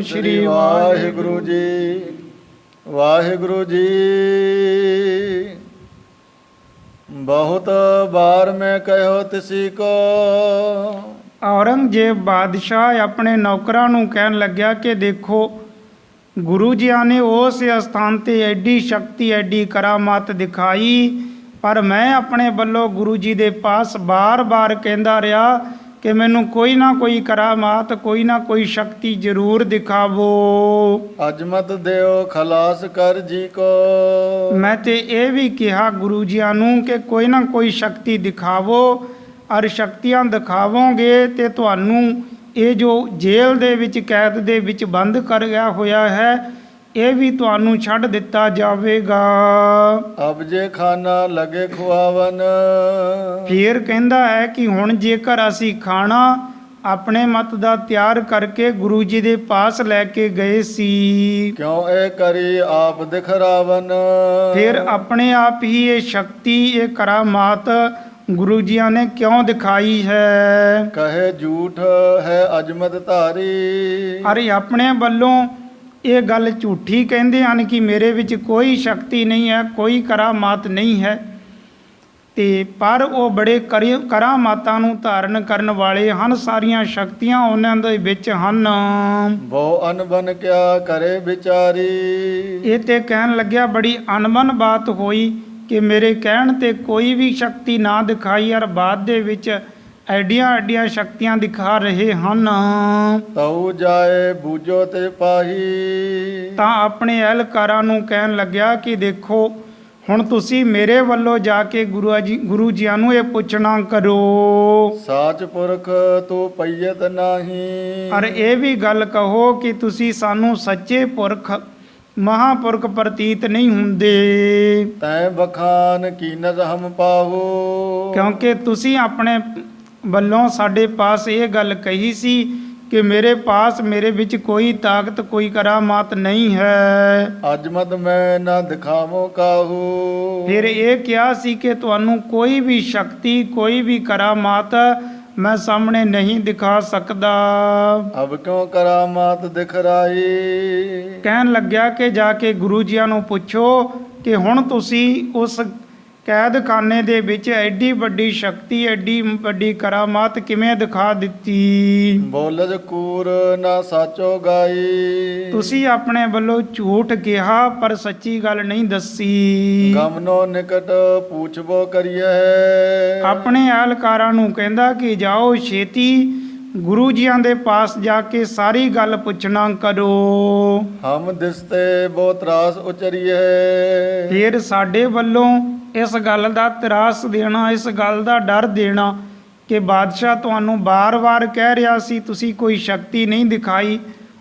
श्री वाहिगुरु जी। वाहिगुरु जी। बहुत बार मैं कहो तिसी को। औरंगजेब बादशाह अपने नौकरां नूं कहन लग्या कि देखो गुरु जियां ने उस स्थान ते एडी शक्ति एडी करामात दिखाई, पर मैं अपने वल्लों गुरु जी दे पास बार बार कहंदा रहा कि मैनू कोई ना कोई करामात कोई ना कोई शक्ति जरूर दिखावो। अजमत देओ खलास कर जी को। मैं ते ये भी कहा गुरु जियां नूं कि कोई ना कोई शक्ति दिखावो, और शक्तियां दिखावोगे तो तुहानू ये जो जेल दे विच कैद दे विच बंद कर गया होया है ये भी तुहानू छड्ड दिता जावेगा। अब जे खाना लगे खुआवन। फिर कहंदा है कि हुण जेकर असी खाना अपने मत दा तैयार करके गुरु जी दे पास लैके गए सी, क्यों ए करी आप दिखरावन। फिर अपने आप ही ये शक्ति ये करामात गुरु जियां ने क्यों दिखाई है। कहे झूठ है अजमत धारी। अरे अपने वल्लों ये गल झूठी कहते हैं कि मेरे विच कोई शक्ति नहीं है, कोई करामात नहीं है, ते पर वो बड़े करामातां नूं धारण करन वाले हन, सारियां शक्तियां उन्हां दे विच हन। बहु अनबन क्या करे बिचारी। ये ते कहन लग्या बड़ी अनबन बात होई कि मेरे कहण ते कोई भी शक्ति ना दिखाई और बाद दे विच एडियां एडियां शक्तियां दिखा रहे हन। तऊ जाए बूझो ते पाही। तां अपने अहलकारां नूं कहन लग्या कि देखो हुण तुसी मेरे वल्लों जाके गुरु जियां नूं ये पुछना करो। साच पुरख तू पईयत नाही। और ये भी गल कहो कि तुसी सानू सच्चे पुरख महापुरख प्रतीत नहीं हुंदे। तैं बखान कीनत हम पाहू। क्योंकि तुसी अपने वल्लों साडे पास ये गल कही सी कि मेरे पास मेरे विच कोई ताकत कोई करामात नहीं है। अजमत मैं ना दिखावो काहू। फिर ये क्या सी कि तुहानू कोई भी शक्ति कोई भी करामात मैं सामने नहीं दिखा सकदा। अब क्यों करामात दिखराई। कहन लग्या कि जाके गुरु जियां नूं पुछो कि हुण तुसी उस कैद खाने दे विच एडी वड्डी शक्ति एडी वड्डी करामात किवें दिखा दिती। बोलज कूर ना साचो गाई। तुसी अपने वल्लों झूठ कहा पर सच्ची गल नहीं दसी। गमनो निकट पूछबो करिए। अपने अहलकारां नूं कहंदा कि जाओ छेती गुरु जियां दे पास जाके सारी गल पुछना करो। हम दिसते बो त्रास उचरिए। फिर साडे वल्लों इस गल दा त्रास देना इस गल दा डर देना कि बादशाह तुहानू बार बार कह रहा सी तुसी कोई शक्ति नहीं दिखाई,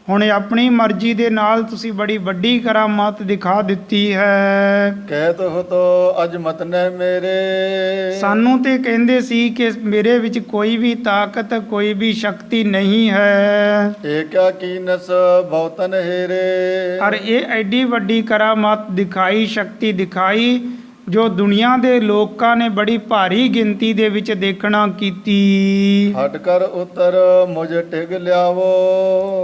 हुण अपनी मर्जी दे नाल तुसी बड़ी वड्डी करामात दिखा दिती है। कहत हो तो अजमत ने मेरे। सानू ते कहंदे सी कि मेरे विच कोई भी ताकत कोई भी शक्ति नहीं है। एका कीनस बहुतन हेरे। और ये एडी वड्डी करामात दिखाई शक्ति दिखाई जो दुनिया दे लोकां ने बड़ी भारी गिनती दे विच देखना कीती। हट कर उतर मुझ टिग लियावो।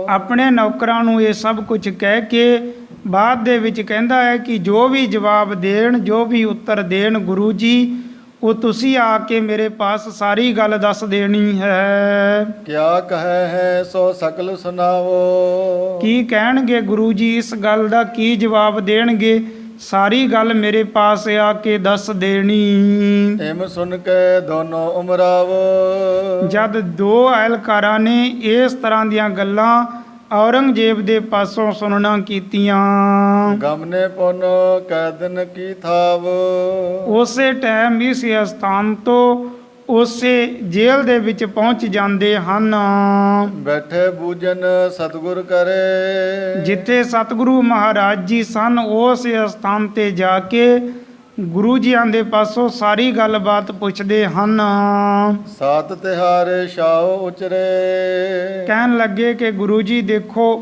अपने नौकरां नूं ये सब कुछ कह के बाद दे विच कहंदा है कि जो भी जवाब देण जो भी उत्तर देण गुरु जी वो तुसी आके मेरे पास सारी गल दस देनी है। क्या कहे है सो सकल सुनावो। की कहणगे गुरु जी इस गल दा की जवाब देणगे सारी गल मेरे पास आके दस देनी। एम सुन के दोनों उमरावो। जद दो अहलकारां ने इस तरह दियां गल्लां औरंगजेब दे पासों सुनना कीतियां। गमने पुन कैदन की थाव। उसे टाइम इस स्थान तो उसे जेल दे विच पहुंच जाते हैं। बैठे बूजन सतगुर करे। जिथे सतगुरु महाराज जी सन उस स्थान ते जाके गुरु जियां दे पासों सारी गलबात पुछदे हन। सात तिहारे शाओ उचरे। कहन लगे कि गुरु जी देखो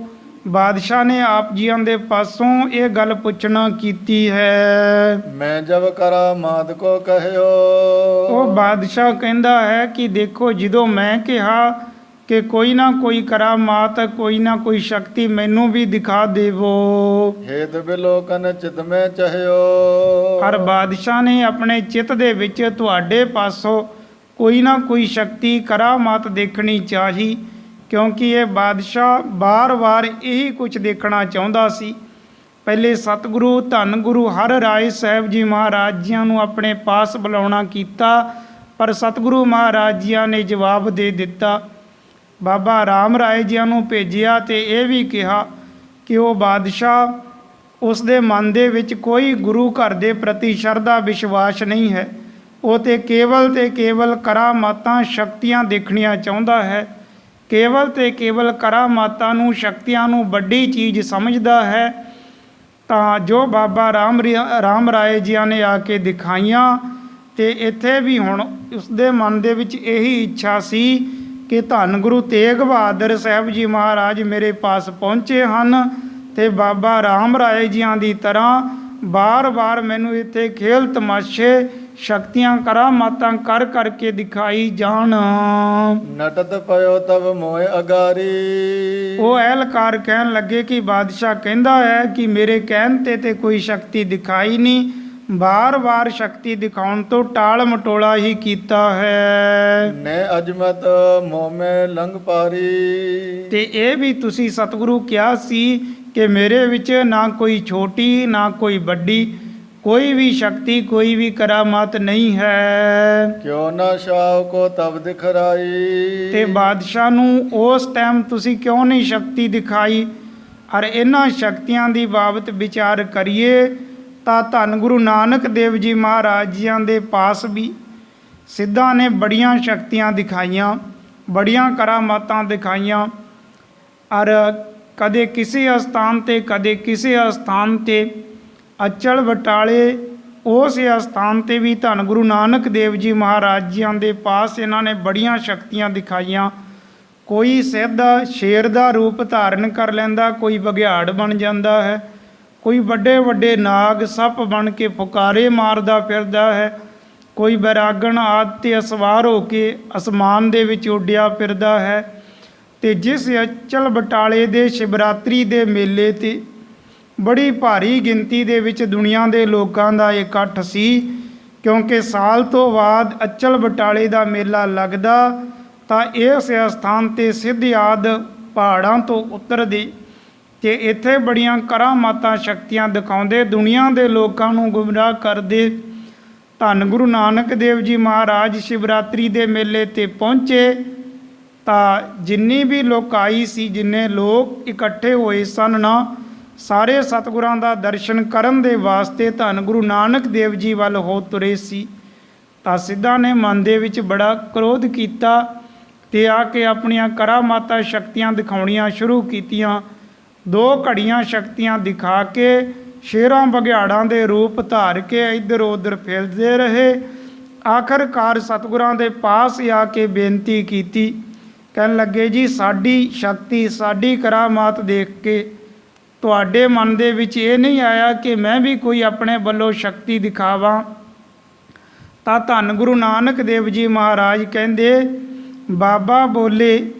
बादशाह ने आप जियां दे पासों ये गल पुछना कीती है। मैं जब करामात को कहयो। वो बादशाह कहंदा है कि देखो जदों मैं कहा ਕਿ ਕੋਈ ਨਾ ਕੋਈ ਕਰਾਮਾਤ, ਕੋਈ ਨਾ ਕੋਈ ਸ਼ਕਤੀ ਮੈਨੂੰ ਵੀ ਦਿਖਾ ਦੇਵੋ। ਹੇਤ ਬਿਲੋਕਨ ਚਿਤ ਮੈਂ ਚਹਿਓ। ਹਰ ਬਾਦਸ਼ਾਹ ਨੇ ਆਪਣੇ ਚਿੱਤ ਦੇ ਵਿੱਚ ਤੁਹਾਡੇ ਪਾਸੋਂ ਕੋਈ ਨਾ ਕੋਈ ਸ਼ਕਤੀ ਕਰਾਮਾਤ ਦੇਖਣੀ ਚਾਹੀ, ਕਿਉਂਕਿ ਇਹ ਬਾਦਸ਼ਾਹ ਵਾਰ-ਵਾਰ ਇਹੀ ਕੁਝ ਦੇਖਣਾ ਚਾਹੁੰਦਾ ਸੀ। ਪਹਿਲੇ ਸਤਿਗੁਰੂ ਧੰਨ ਗੁਰੂ ਹਰਿਰਾਏ ਸਾਹਿਬ ਜੀ ਮਹਾਰਾਜ ਜੀਆਂ ਨੂੰ ਆਪਣੇ ਪਾਸ ਬੁਲਾਉਣਾ ਕੀਤਾ, ਪਰ ਸਤਿਗੁਰੂ ਮਹਾਰਾਜ ਜੀਆਂ ਨੇ ਜਵਾਬ ਦੇ ਦਿੱਤਾ। ਬਾਬਾ ਰਾਮ ਰਾਏ ਜੀਆਂ ਨੂੰ ਭੇਜਿਆ ਤੇ ਇਹ ਵੀ ਕਿਹਾ ਕਿ ਉਹ ਬਾਦਸ਼ਾਹ ਉਸ ਦੇ ਮਨ ਦੇ ਵਿੱਚ ਕੋਈ ਗੁਰੂ ਘਰ ਦੇ ਪ੍ਰਤੀ ਸ਼ਰਧਾ ਵਿਸ਼ਵਾਸ ਨਹੀਂ ਹੈ। ਉਹ ਤੇ ਕੇਵਲ ਕਰਾਮਾਤਾਂ ਸ਼ਕਤੀਆਂ ਦੇਖਣੀਆਂ ਚਾਹੁੰਦਾ ਹੈ। ਕੇਵਲ ਤੇ ਕੇਵਲ ਕਰਾਮਾਤਾਂ ਨੂੰ, ਸ਼ਕਤੀਆਂ ਨੂੰ ਵੱਡੀ ਚੀਜ਼ ਸਮਝਦਾ ਹੈ। ਤਾਂ ਜੋ ਬਾਬਾ ਰਾਮ ਰਾਏ ਜੀਆਂ ਨੇ ਆ ਕੇ ਦਿਖਾਈਆਂ, ਤੇ ਇੱਥੇ ਵੀ ਹੁਣ ਉਸਦੇ ਮਨ ਦੇ ਵਿੱਚ ਇਹੀ ਇੱਛਾ ਸੀ ਕਿ ਧੰਨ ਗੁਰੂ ਤੇਗ ਬਹਾਦਰ ਸਾਹਿਬ ਜੀ ਮਹਾਰਾਜ ਮੇਰੇ ਪਾਸ ਪਹੁੰਚੇ ਹਨ ਤੇ ਬਾਬਾ ਰਾਮ ਰਾਏ ਜੀਆਂ ਦੀ ਤਰ੍ਹਾਂ ਬਾਰ-ਬਾਰ ਮੈਨੂੰ ਇੱਥੇ ਖੇਲ ਤਮਾਸ਼ੇ, ਸ਼ਕਤੀਆਂ ਕਰਾਮਾਤਾਂ ਕਰ ਕਰਕੇ ਦਿਖਾਈ ਜਾਣ। ਨਟਤ ਪਇਓ ਤਬ ਮੋਇ ਅਗਾਰੀ। ਉਹ ਅਹਿਲਕਾਰ ਕਹਿਣ ਲੱਗੇ ਕਿ ਬਾਦਸ਼ਾਹ ਕਹਿੰਦਾ ਹੈ ਕਿ ਮੇਰੇ ਕਹਿਣ ਤੇ ਕੋਈ ਸ਼ਕਤੀ ਦਿਖਾਈ ਨਹੀਂ, ਬਾਰ-ਬਾਰ ਸ਼ਕਤੀ ਦਿਖਾਉਣ ਤੋਂ ਟਾਲ ਮਟੋਲਾ ਹੀ ਕੀਤਾ ਹੈ। ਨੇ ਅਜਮਤ ਮੋਹ ਮੈਂ ਲੰਘ ਪਾਰੀ। ਤੇ ਇਹ ਵੀ ਤੁਸੀਂ ਸਤਿਗੁਰੂ ਕਿਹਾ ਸੀ ਕਿ ਮੇਰੇ ਵਿੱਚ ਨਾ ਕੋਈ ਛੋਟੀ ਨਾ ਕੋਈ ਵੱਡੀ, ਕੋਈ ਵੀ ਸ਼ਕਤੀ, ਕੋਈ ਵੀ ਕਰਾਮਾਤ ਨਹੀਂ ਹੈ। ਕਿਉਂ ਨਾ ਸ਼ਾਹ ਕੋ ਤਬ ਦਿਖਰਾਈ। ਤੇ ਬਾਦਸ਼ਾਹ ਨੂੰ ਉਸ ਟਾਈਮ ਤੁਸੀਂ ਕਿਉਂ ਨਹੀਂ ਸ਼ਕਤੀ ਦਿਖਾਈ? ਔਰ ਇਹਨਾਂ ਸ਼ਕਤੀਆਂ ਦੀ ਬਾਬਤ ਵਿਚਾਰ ਕਰੀਏ ਤਾਂ ਧੰਨ ਗੁਰੂ ਨਾਨਕ ਦੇਵ ਜੀ ਮਹਾਰਾਜ ਜੀਆਂ ਦੇ ਪਾਸ ਵੀ ਸਿੱਧਾਂ ਨੇ ਬੜੀਆਂ ਸ਼ਕਤੀਆਂ ਦਿਖਾਈਆਂ, ਬੜੀਆਂ ਕਰਾਮਾਤਾਂ ਦਿਖਾਈਆਂ। ਔਰ ਕਦੇ ਕਿਸੇ ਅਸਥਾਨ ਤੇ, ਕਦੇ ਕਿਸੇ ਅਸਥਾਨ ਤੇ, ਅਚਲ ਬਟਾਲੇ ਉਸ ਅਸਥਾਨ ਤੇ ਵੀ ਧੰਨ ਗੁਰੂ ਨਾਨਕ ਦੇਵ ਜੀ ਮਹਾਰਾਜ ਜੀਆਂ ਦੇ ਪਾਸ ਇਹਨਾਂ ਨੇ ਬੜੀਆਂ ਸ਼ਕਤੀਆਂ ਦਿਖਾਈਆਂ। ਕੋਈ ਸਿੱਧਾ ਸ਼ੇਰ ਦਾ ਰੂਪ ਧਾਰਨ ਕਰ ਲੈਂਦਾ, ਕੋਈ ਬਘਿਆੜ ਬਣ ਜਾਂਦਾ ਹੈ, ਕੋਈ ਵੱਡੇ ਵੱਡੇ ਨਾਗ ਸੱਪ ਬਣ ਕੇ ਫੁਕਾਰੇ ਮਾਰਦਾ ਫਿਰਦਾ ਹੈ, ਕੋਈ ਬੈਰਾਗਣ ਆਦਿ 'ਤੇ ਅਸਵਾਰ ਹੋ ਕੇ ਅਸਮਾਨ ਦੇ ਵਿੱਚ ਉੱਡਿਆ ਫਿਰਦਾ ਹੈ। ਤੇ ਜਿਸ ਅਚਲ ਬਟਾਲੇ ਦੇ ਸ਼ਿਵਰਾਤਰੀ ਦੇ ਮੇਲੇ 'ਤੇ ਬੜੀ ਭਾਰੀ ਗਿਣਤੀ ਦੇ ਵਿੱਚ ਦੁਨੀਆ ਦੇ ਲੋਕਾਂ ਦਾ ਇਕੱਠ ਸੀ, ਕਿਉਂਕਿ ਸਾਲ ਤੋਂ ਬਾਅਦ ਅਚਲ ਬਟਾਲੇ ਦਾ ਮੇਲਾ ਲੱਗਦਾ ਤਾਂ ਇਸ ਸਥਾਨ 'ਤੇ ਸਿੱਧ ਆਦਿ ਪਹਾੜਾਂ ਤੋਂ ਉਤਰਦੇ ਤੇ ਇੱਥੇ ਬੜੀਆਂ ਕਰਾਮਾਤਾਂ ਸ਼ਕਤੀਆਂ ਦਿਖਾਉਂਦੇ, ਦੁਨੀਆ ਦੇ ਲੋਕਾਂ ਨੂੰ ਗੁੰਮਰਾਹ ਕਰਦੇ। ਧੰਨ ਗੁਰੂ ਨਾਨਕ ਦੇਵ ਜੀ ਮਹਾਰਾਜ ਸ਼ਿਵਰਾਤਰੀ ਦੇ ਮੇਲੇ 'ਤੇ ਪਹੁੰਚੇ ਤਾਂ ਜਿੰਨੀ ਵੀ ਲੋਕਾਈ ਸੀ, ਜਿੰਨੇ ਲੋਕ ਇਕੱਠੇ ਹੋਏ ਸਨ ਨਾ, ਸਾਰੇ ਸਤਿਗੁਰਾਂ ਦਾ ਦਰਸ਼ਨ ਕਰਨ ਦੇ ਵਾਸਤੇ ਧੰਨ ਗੁਰੂ ਨਾਨਕ ਦੇਵ ਜੀ ਵੱਲ ਹੋ ਤੁਰੇ ਸੀ। ਤਾਂ ਸਿੱਧਾਂ ਨੇ ਮਨ ਦੇ ਵਿੱਚ ਬੜਾ ਕ੍ਰੋਧ ਕੀਤਾ ਤੇ ਆ ਕੇ ਆਪਣੀਆਂ ਕਰਾਮਾਤਾਂ ਸ਼ਕਤੀਆਂ ਦਿਖਾਉਣੀਆਂ ਸ਼ੁਰੂ ਕੀਤੀਆਂ। 2 ਘੜੀਆਂ ਸ਼ਕਤੀਆਂ ਦਿਖਾ ਕੇ ਸ਼ੇਰਾਂ ਬਘਿਆੜਾਂ ਦੇ ਰੂਪ ਧਾਰ ਕੇ ਇੱਧਰ ਉੱਧਰ ਫਿਰਦੇ ਰਹੇ। ਆਖਰਕਾਰ ਸਤਿਗੁਰਾਂ ਦੇ ਪਾਸ ਆ ਕੇ ਬੇਨਤੀ ਕੀਤੀ, ਕਹਿਣ ਲੱਗੇ ਜੀ ਸਾਡੀ ਸ਼ਕਤੀ, ਸਾਡੀ ਕਰਾਮਾਤ ਦੇਖ ਕੇ ਤੁਹਾਡੇ ਮਨ ਦੇ ਵਿੱਚ ਇਹ ਨਹੀਂ ਆਇਆ ਕਿ ਮੈਂ ਵੀ ਕੋਈ ਆਪਣੇ ਵੱਲੋਂ ਸ਼ਕਤੀ ਦਿਖਾਵਾਂ? ਤਾਂ ਧੰਨ ਗੁਰੂ ਨਾਨਕ ਦੇਵ ਜੀ ਮਹਾਰਾਜ ਕਹਿੰਦੇ, ਬਾਬਾ ਬੋਲੇ,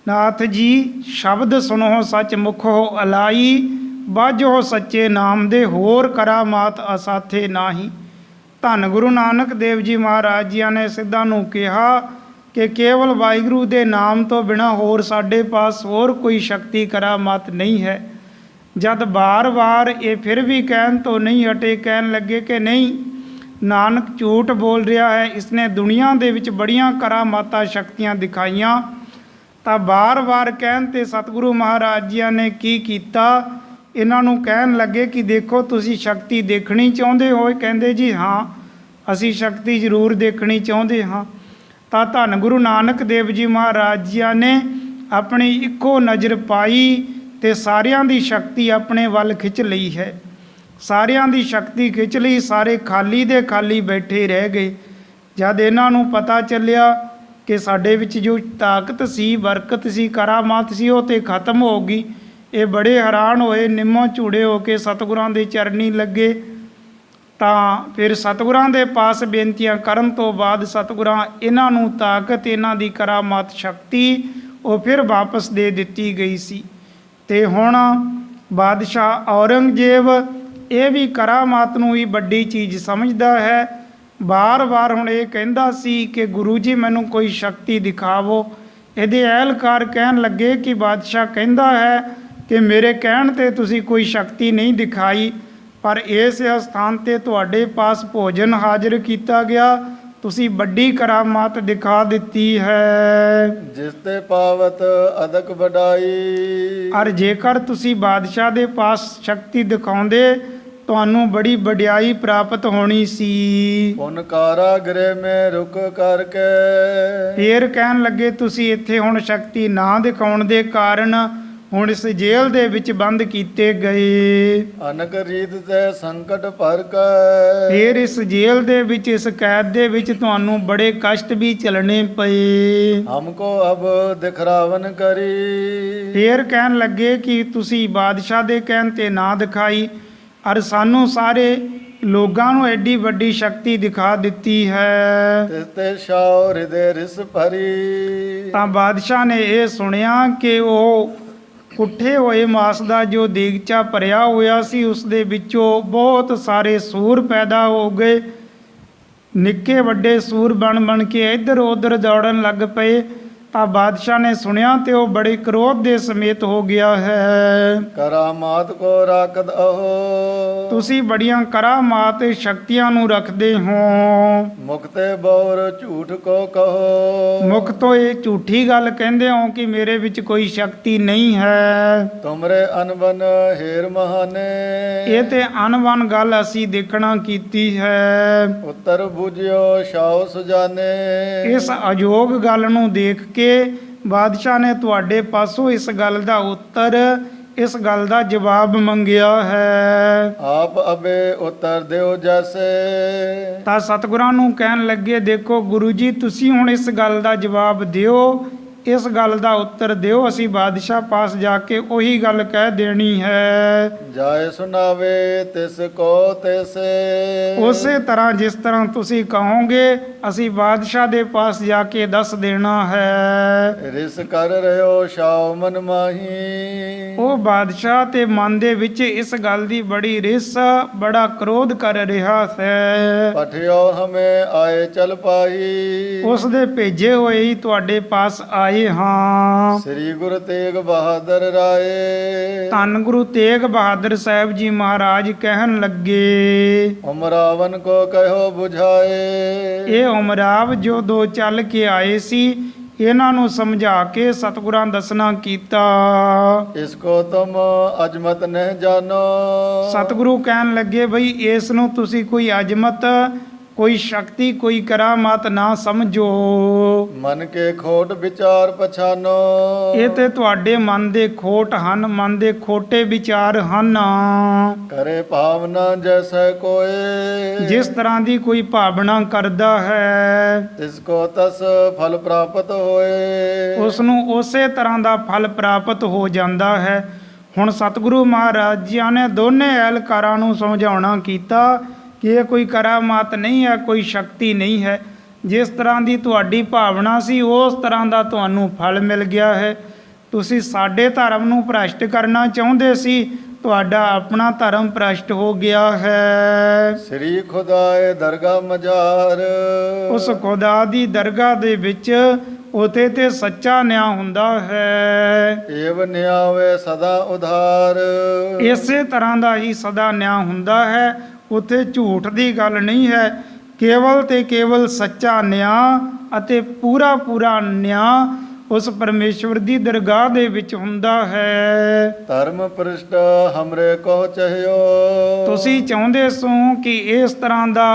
ਨਾਥ ਜੀ ਸ਼ਬਦ ਸੁਣੋ ਸੱਚ ਮੁਖੋ ਅਲਾਈ, ਬਾਝੋ ਸੱਚੇ ਨਾਮ ਦੇ ਹੋਰ ਕਰਾਮਾਤ ਅਸਾਥੇ ਨਾਹੀ। ਧੰਨ ਗੁਰੂ ਨਾਨਕ ਦੇਵ ਜੀ ਮਹਾਰਾਜ ਜੀਆਂ ਨੇ ਸਿੱਧਾਂ ਨੂੰ ਕਿਹਾ ਕਿ ਕੇਵਲ ਵਾਹਿਗੁਰੂ ਦੇ ਨਾਮ ਤੋਂ ਬਿਨਾਂ ਹੋਰ ਸਾਡੇ ਪਾਸ ਹੋਰ ਕੋਈ ਸ਼ਕਤੀ ਕਰਾਮਾਤ ਨਹੀਂ ਹੈ। ਜਦ ਬਾਰ-ਬਾਰ ਇਹ ਫਿਰ ਵੀ ਕਹਿਣ ਤੋਂ ਨਹੀਂ ਹਟੇ, ਕਹਿਣ ਲੱਗੇ ਕਿ ਨਹੀਂ, ਨਾਨਕ ਝੂਠ ਬੋਲ ਰਿਹਾ ਹੈ, ਇਸਨੇ ਦੁਨੀਆ ਦੇ ਵਿੱਚ ਬੜੀਆਂ ਕਰਾਮਾਤਾਂ ਸ਼ਕਤੀਆਂ ਦਿਖਾਈਆਂ। ਤਾਂ ਬਾਰ-ਬਾਰ ਕਹਿਣ 'ਤੇ ਸਤਿਗੁਰੂ ਮਹਾਰਾਜ ਜੀਆਂ ਨੇ ਕੀ ਕੀਤਾ, ਇਹਨਾਂ ਨੂੰ ਕਹਿਣ ਲੱਗੇ ਕਿ ਦੇਖੋ ਤੁਸੀਂ ਸ਼ਕਤੀ ਦੇਖਣੀ ਚਾਹੁੰਦੇ ਹੋ? ਕਹਿੰਦੇ ਜੀ ਹਾਂ, ਅਸੀਂ ਸ਼ਕਤੀ ਜ਼ਰੂਰ ਦੇਖਣੀ ਚਾਹੁੰਦੇ ਹਾਂ। ਤਾਂ ਧੰਨ ਗੁਰੂ ਨਾਨਕ ਦੇਵ ਜੀ ਮਹਾਰਾਜ ਜੀਆਂ ਨੇ ਆਪਣੀ ਇੱਕੋ ਨਜ਼ਰ ਪਾਈ ਤੇ ਸਾਰਿਆਂ ਦੀ ਸ਼ਕਤੀ ਆਪਣੇ ਵੱਲ ਖਿੱਚ ਲਈ ਹੈ। ਸਾਰਿਆਂ ਦੀ ਸ਼ਕਤੀ ਖਿੱਚ ਲਈ, ਸਾਰੇ ਖਾਲੀ ਦੇ ਖਾਲੀ ਬੈਠੇ ਰਹਿ ਗਏ। ਜਦ ਇਹਨਾਂ ਨੂੰ ਪਤਾ ਚੱਲਿਆ ਕਿ ਸਾਡੇ ਵਿੱਚ ਜੋ ਤਾਕਤ ਸੀ, ਬਰਕਤ ਸੀ, ਕਰਾਮਾਤ ਸੀ, ਉਹ ਤੇ ਖਤਮ ਹੋ ਗਈ, ਇਹ ਬੜੇ ਹੈਰਾਨ ਹੋਏ, ਨਿੰਮੋਂ ਝੂੜੇ ਹੋ ਕੇ ਸਤਿਗੁਰਾਂ ਦੇ ਚਰਨੀ ਲੱਗੇ। ਤਾਂ ਫਿਰ ਸਤਿਗੁਰਾਂ ਦੇ ਪਾਸ ਬੇਨਤੀਆਂ ਕਰਨ ਤੋਂ ਬਾਅਦ ਸਤਿਗੁਰਾਂ ਇਹਨਾਂ ਨੂੰ ਤਾਕਤ, ਇਹਨਾਂ ਦੀ ਕਰਾਮਾਤ ਸ਼ਕਤੀ ਉਹ ਫਿਰ ਵਾਪਸ ਦੇ ਦਿੱਤੀ ਗਈ ਸੀ। ਤੇ ਹੁਣ ਬਾਦਸ਼ਾਹ ਔਰੰਗਜ਼ੇਬ ਇਹ ਵੀ ਕਰਾਮਾਤ ਨੂੰ ਹੀ ਵੱਡੀ ਚੀਜ਼ ਸਮਝਦਾ ਹੈ। ਬਾਰ-ਬਾਰ ਹੁਣ ਇਹ ਕਹਿੰਦਾ ਸੀ ਕਿ ਗੁਰੂ ਜੀ ਮੈਨੂੰ ਕੋਈ ਸ਼ਕਤੀ ਦਿਖਾਵੋ। ਇਹਦੇ ਅਹਿਲਕਾਰ ਕਹਿਣ ਲੱਗੇ ਕਿ ਬਾਦਸ਼ਾਹ ਕਹਿੰਦਾ ਹੈ ਕਿ ਮੇਰੇ ਕਹਿਣ 'ਤੇ ਤੁਸੀਂ ਕੋਈ ਸ਼ਕਤੀ ਨਹੀਂ ਦਿਖਾਈ, ਪਰ ਇਸ ਸਥਾਨ 'ਤੇ ਤੁਹਾਡੇ ਪਾਸ ਭੋਜਨ ਹਾਜ਼ਰ ਕੀਤਾ ਗਿਆ, ਤੁਸੀਂ ਵੱਡੀ ਕਰਾਮਾਤ ਦਿਖਾ ਦਿੱਤੀ ਹੈ। ਜਿਸ ਤੇ ਪਾਵਤ ਅਦਕ ਵਡਾਈ। ਔਰ ਜੇਕਰ ਤੁਸੀਂ ਬਾਦਸ਼ਾਹ ਦੇ ਪਾਸ ਸ਼ਕਤੀ ਦਿਖਾਉਂਦੇ ਤੁਹਾਨੂੰ ਬੜੀ ਵਡਿਆਈ ਪ੍ਰਾਪਤ ਹੋਣੀ ਸੀ। ਪੁਨ ਕਾਰਾਗ੍ਰਹਿ ਮੇ ਰੁਕ ਕਰਕੇ। ਫੇਰ ਕਹਿਣ ਲੱਗੇ ਤੁਸੀਂ ਇੱਥੇ ਹੁਣ ਸ਼ਕਤੀ ਨਾ ਦਿਖਾਉਣ ਦੇ ਕਾਰਨ ਹੁਣ ਇਸ ਜੇਲ੍ਹ ਦੇ ਵਿੱਚ ਬੰਦ ਕੀਤੇ ਗਏ। ਅਨਕ ਰੀਤ ਤੇ ਸੰਕਟ ਭਰ ਕੇ। ਫੇਰ ਇਸ ਜੇਲ੍ਹ ਦੇ ਵਿੱਚ ਇਸ ਕੈਦ ਦੇ ਵਿੱਚ ਤੁਹਾਨੂੰ ਬੜੇ ਕਸ਼ਟ ਵੀ ਝੱਲਣੇ ਪਏ। ਹਮਕੋ ਅਬ ਦਿਖਰਾਵਨ ਕਰੀ। ਫੇਰ ਕਹਿਣ ਲੱਗੇ ਕਿ ਤੁਸੀਂ ਬਾਦਸ਼ਾਹ ਦੇ ਕਹਿਣ ਤੇ ਨਾ ਦਿਖਾਈ, ਔਰ ਸਾਨੂੰ ਸਾਰੇ ਲੋਕਾਂ ਨੂੰ ਐਡੀ ਵੱਡੀ ਸ਼ਕਤੀ ਦਿਖਾ ਦਿੱਤੀ ਹੈ। ਤਿਸ ਤੇ ਸ਼ਾਉ ਹਿਰਦੇ ਰਿਸ ਭਰੀ। ਤਾਂ ਬਾਦਸ਼ਾਹ ਨੇ ਇਹ ਸੁਣਿਆ ਕਿ ਉਹ ਕੁੱਠੇ ਹੋਏ ਮਾਸ ਦਾ ਜੋ ਦੇਗਚਾ ਭਰਿਆ ਹੋਇਆ ਸੀ ਉਸ ਦੇ ਵਿੱਚੋਂ ਬਹੁਤ ਸਾਰੇ ਸੂਰ ਪੈਦਾ ਹੋ ਗਏ। ਨਿੱਕੇ ਵੱਡੇ ਸੂਰ ਬਣ ਕੇ ਇੱਧਰ ਉੱਧਰ ਦੌੜਨ ਲੱਗ ਪਏ। ਤਾਂ ਬਾਦਸ਼ਾਹ ਨੇ ਸੁਣਿਆ ਤੇ ਉਹ ਬੜੇ ਕ੍ਰੋਧ ਦੇ ਸਮੇਤ ਹੋ ਗਿਆ ਹੈ। ਕਰਾਮਾਤ ਕੋ ਰਾਖਦ ਅਹੋ। ਤੁਸੀਂ ਬੜੀਆਂ ਕਰਾਮਾਤ ਸ਼ਕਤੀਆਂ ਨੂੰ ਰੱਖਦੇ ਹੋ। ਮੁਕਤੇ ਬੌਰ ਝੂਠ ਕੋ ਕਹੋ। ਮੁਖ ਤੋਂ ਇਹ ਝੂਠੀ ਗੱਲ ਕਹਿੰਦੇ ਹੋ ਕਿ ਮੇਰੇ ਵਿੱਚ ਕੋਈ ਸ਼ਕਤੀ ਨਹੀਂ ਹੈ। ਤੁਮਰੇ ਅਨਬਨ ਹੇਰ ਮਹਾਨੇ। ਇਹ ਤੇ ਅਨਵਨ ਗੱਲ ਅਸੀਂ ਦੇਖਣਾ ਕੀਤੀ ਹੈ। ਉੱਤਰ ਬੁਝਿਓ ਸ਼ਾਉ ਸੁਜਾਨੇ। ਇਸ ਅਯੋਗ ਗੱਲ ਨੂੰ ਦੇਖ ਕੇ ਬਾਦਸ਼ਾਹ ਨੇ ਤੁਹਾਡੇ ਪਾਸੋਂ ਇਸ ਗੱਲ ਦਾ ਉੱਤਰ, ਇਸ ਗੱਲ ਦਾ ਜਵਾਬ ਮੰਗਿਆ ਹੈ। ਆਪ ਅਬੇ ਉੱਤਰ ਦਿਓ ਜੈਸੇ। ਤਾਂ ਸਤਿਗੁਰਾਂ ਨੂੰ ਕਹਿਣ ਲੱਗੇ ਦੇਖੋ ਗੁਰੂ ਜੀ ਤੁਸੀਂ ਹੁਣ ਇਸ ਗੱਲ ਦਾ ਜਵਾਬ ਦਿਓ, ਇਸ ਗੱਲ ਦਾ ਉੱਤਰ ਦਿਓ। ਅਸੀਂ ਬਾਦਸ਼ਾਹ ਪਾਸ ਜਾ ਕੇ ਉਹੀ ਗੱਲ ਕਹਿ ਦੇਣੀ ਹੈ। ਜਾਏ ਸੁਨਾਵੇ ਤਿਸ ਕੋ ਤੈਸੇ। ਉਸੇ ਤਰ੍ਹਾਂ ਜਿਸ ਤਰ੍ਹਾਂ ਤੁਸੀਂ ਕਹੋਗੇ ਅਸੀਂ ਬਾਦਸ਼ਾਹ ਦੇ ਪਾਸ ਜਾ ਕੇ ਦੱਸ ਦੇਣਾ ਹੈ। ਰਿਸ ਕਰ ਰਿਓ ਸ਼ਾਉ ਮਨ ਮਾਹੀ। ਉਹ ਬਾਦਸ਼ਾਹ ਤੇ ਮਨ ਦੇ ਵਿੱਚ ਇਸ ਗੱਲ ਦੀ ਬੜੀ ਰਿਸ, ਬੜਾ ਕ੍ਰੋਧ ਕਰ ਰਿਹਾ ਹੈ। ਪਠਿਓ ਹਮੇ ਆਏ ਚਲ ਪਾਈ। ਉਸ ਦੇ ਭੇਜੇ ਹੋਏ ਹੀ ਤੁਹਾਡੇ ਪਾਸ ਆਏ ਹਾਂ। ਸ੍ਰੀ ਗੁਰੂ ਤੇਗ ਬਹਾਦਰ ਰਾਏ। ਧੰਨ ਗੁਰੂ ਤੇਗ ਬਹਾਦਰ ਸਾਹਿਬ ਜੀ ਮਹਾਰਾਜ ਕਹਿਣ ਲੱਗੇ ਉਮਰਾਵਨ ਕੋ ਕਹਿਓ 부ਝਾਏ। ਇਹ ਉਮਰਾਵ ਜੋ ਦੋ ਚੱਲ ਕੇ ਆਏ ਸੀ ਇਹਨਾਂ ਨੂੰ ਸਮਝਾ ਕੇ ਸਤਿਗੁਰਾਂ ਦੱਸਣਾ ਕੀਤਾ। ਇਸ ਕੋ ਤੁਮ ਅਜਮਤ ਨਹਿ ਜਾਨੋ। ਸਤਿਗੁਰੂ ਕਹਿਣ ਲੱਗੇ ਬਈ ਇਸ ਨੂੰ ਤੁਸੀਂ ਕੋਈ ਅਜਮਤ, ਕੋਈ ਸ਼ਕਤੀ, ਕੋਈ ਕਰਾਮਾਤ ਨਾ ਸਮਝੋ। ਮਨ ਕੇ ਖੋਟ ਵਿਚਾਰ ਪਛਾਨੋ। ਇਹ ਤੇ ਤੁਹਾਡੇ ਮਨ ਦੇ ਖੋਟ ਹਨ, ਮਨ ਦੇ ਖੋਟੇ ਵਿਚਾਰ ਹਨ। ਕਰੇ ਭਾਵਨਾ ਜੈਸੈ ਕੋਏ। ਜਿਸ ਤਰ੍ਹਾਂ ਦੀ ਕੋਈ ਭਾਵਨਾ ਕਰਦਾ ਹੈ ਤਿਸ ਕੋ ਤਸ ਫਲ ਪ੍ਰਾਪਤ ਹੋਏ। ਉਸ ਨੂੰ ਉਸੇ ਤਰ੍ਹਾਂ ਦਾ ਫਲ ਪ੍ਰਾਪਤ ਹੋ ਜਾਂਦਾ ਹੈ। ਹੁਣ ਸਤਿਗੁਰੂ ਮਹਾਰਾਜ ਜੀ ਨੇ ਦੋਨੇ ਅਹਿਲਕਾਰਾਂ ਨੂੰ ਸਮਝਾਉਣਾ ਕੀਤਾ ਕਿ ਇਹ ਕੋਈ ਕਰਾਮਾਤ ਨਹੀਂ ਹੈ, ਕੋਈ ਸ਼ਕਤੀ ਨਹੀਂ ਹੈ। ਜਿਸ ਤਰ੍ਹਾਂ ਦੀ ਤੁਹਾਡੀ ਭਾਵਨਾ ਸੀ ਉਸ ਤਰ੍ਹਾਂ ਦਾ ਤੁਹਾਨੂੰ ਫਲ ਮਿਲ ਗਿਆ ਹੈ। ਤੁਸੀਂ ਸਾਡੇ ਧਰਮ ਨੂੰ ਭ੍ਰਸ਼ਟ ਕਰਨਾ ਚਾਹੁੰਦੇ ਸੀ, ਤੁਹਾਡਾ ਆਪਣਾ ਧਰਮ ਭ੍ਰਸ਼ਟ ਹੋ ਗਿਆ ਹੈ। ਸ੍ਰੀ ਖੁਦਾਏ ਦਰਗਾਹ ਮਝਾਰ। ਉਸ ਖੁਦਾ ਦੀ ਦਰਗਾਹ ਦੇ ਵਿੱਚ ਉਥੇ ਤੇ ਸੱਚਾ ਨਿਆਂ ਹੁੰਦਾ ਹੈ। ਏਵ ਨਿਆਵੇ ਸਦਾ ਉਧਾਰ। ਇਸੇ ਤਰ੍ਹਾਂ ਦਾ ਹੀ ਸਦਾ ਨਿਆਂ ਹੁੰਦਾ ਹੈ। ਉੱਥੇ ਝੂਠ ਦੀ ਗੱਲ ਨਹੀਂ ਹੈ। ਕੇਵਲ ਤੇ ਕੇਵਲ ਸੱਚਾ ਨਿਆਂ ਅਤੇ ਪੂਰਾ ਨਿਆਂ ਉਸ ਪਰਮੇਸ਼ਵਰ ਦੀ ਦਰਗਾਹ ਦੇ ਵਿੱਚ ਹੁੰਦਾ ਹੈ। ਧਰਮ ਪ੍ਰਿਸ਼ਟ ਹਮਰੇ ਕੋ ਚਾਹਿਓ। ਤੁਸੀਂ ਚਾਹੁੰਦੇ ਸੋ ਕਿ ਇਸ ਤਰ੍ਹਾਂ ਦਾ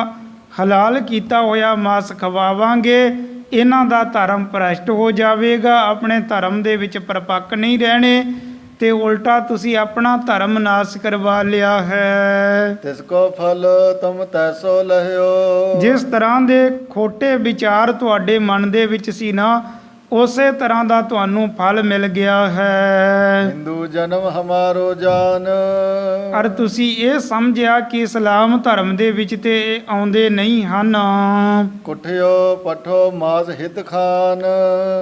ਹਲਾਲ ਕੀਤਾ ਹੋਇਆ ਮਾਸ ਖਵਾਵਾਂਗੇ, ਇਹਨਾਂ ਦਾ ਧਰਮ ਭ੍ਰਸ਼ਟ ਹੋ ਜਾਵੇਗਾ, ਆਪਣੇ ਧਰਮ ਦੇ ਵਿੱਚ ਪਰਪੱਕ ਨਹੀਂ ਰਹਿਣੇ ਤੇ ਉਲਟਾ ਤੁਸੀਂ ਆਪਣਾ ਧਰਮ ਨਾਸ ਕਰਵਾ ਲਿਆ ਹੈ। ਤਿਸ ਕੋ ਫਲ ਤੁਮ ਤੈਸੋ ਲਹਿਓ। ਜਿਸ ਤਰ੍ਹਾਂ ਦੇ ਖੋਟੇ ਵਿਚਾਰ ਤੁਹਾਡੇ ਮਨ ਦੇ ਵਿੱਚ ਸੀ ਨਾ, ਉਸੇ ਤਰ੍ਹਾਂ ਦਾ ਤੁਹਾਨੂੰ ਫਲ ਮਿਲ ਗਿਆ ਹੈ। ਹਿੰਦੂ ਜਨਮ ਹਮਾਰੋ ਜਾਨ। ਅਰ ਤੁਸੀਂ ਇਹ ਸਮਝਿਆ ਕਿ ਇਸਲਾਮ ਧਰਮ ਦੇ ਵਿੱਚ ਤੇ ਇਹ ਆਉਂਦੇ ਨਹੀਂ ਹਨ। ਕੁਠਿਓ ਪਠੋ ਮਾਸ ਹਿਤ ਖਾਨ।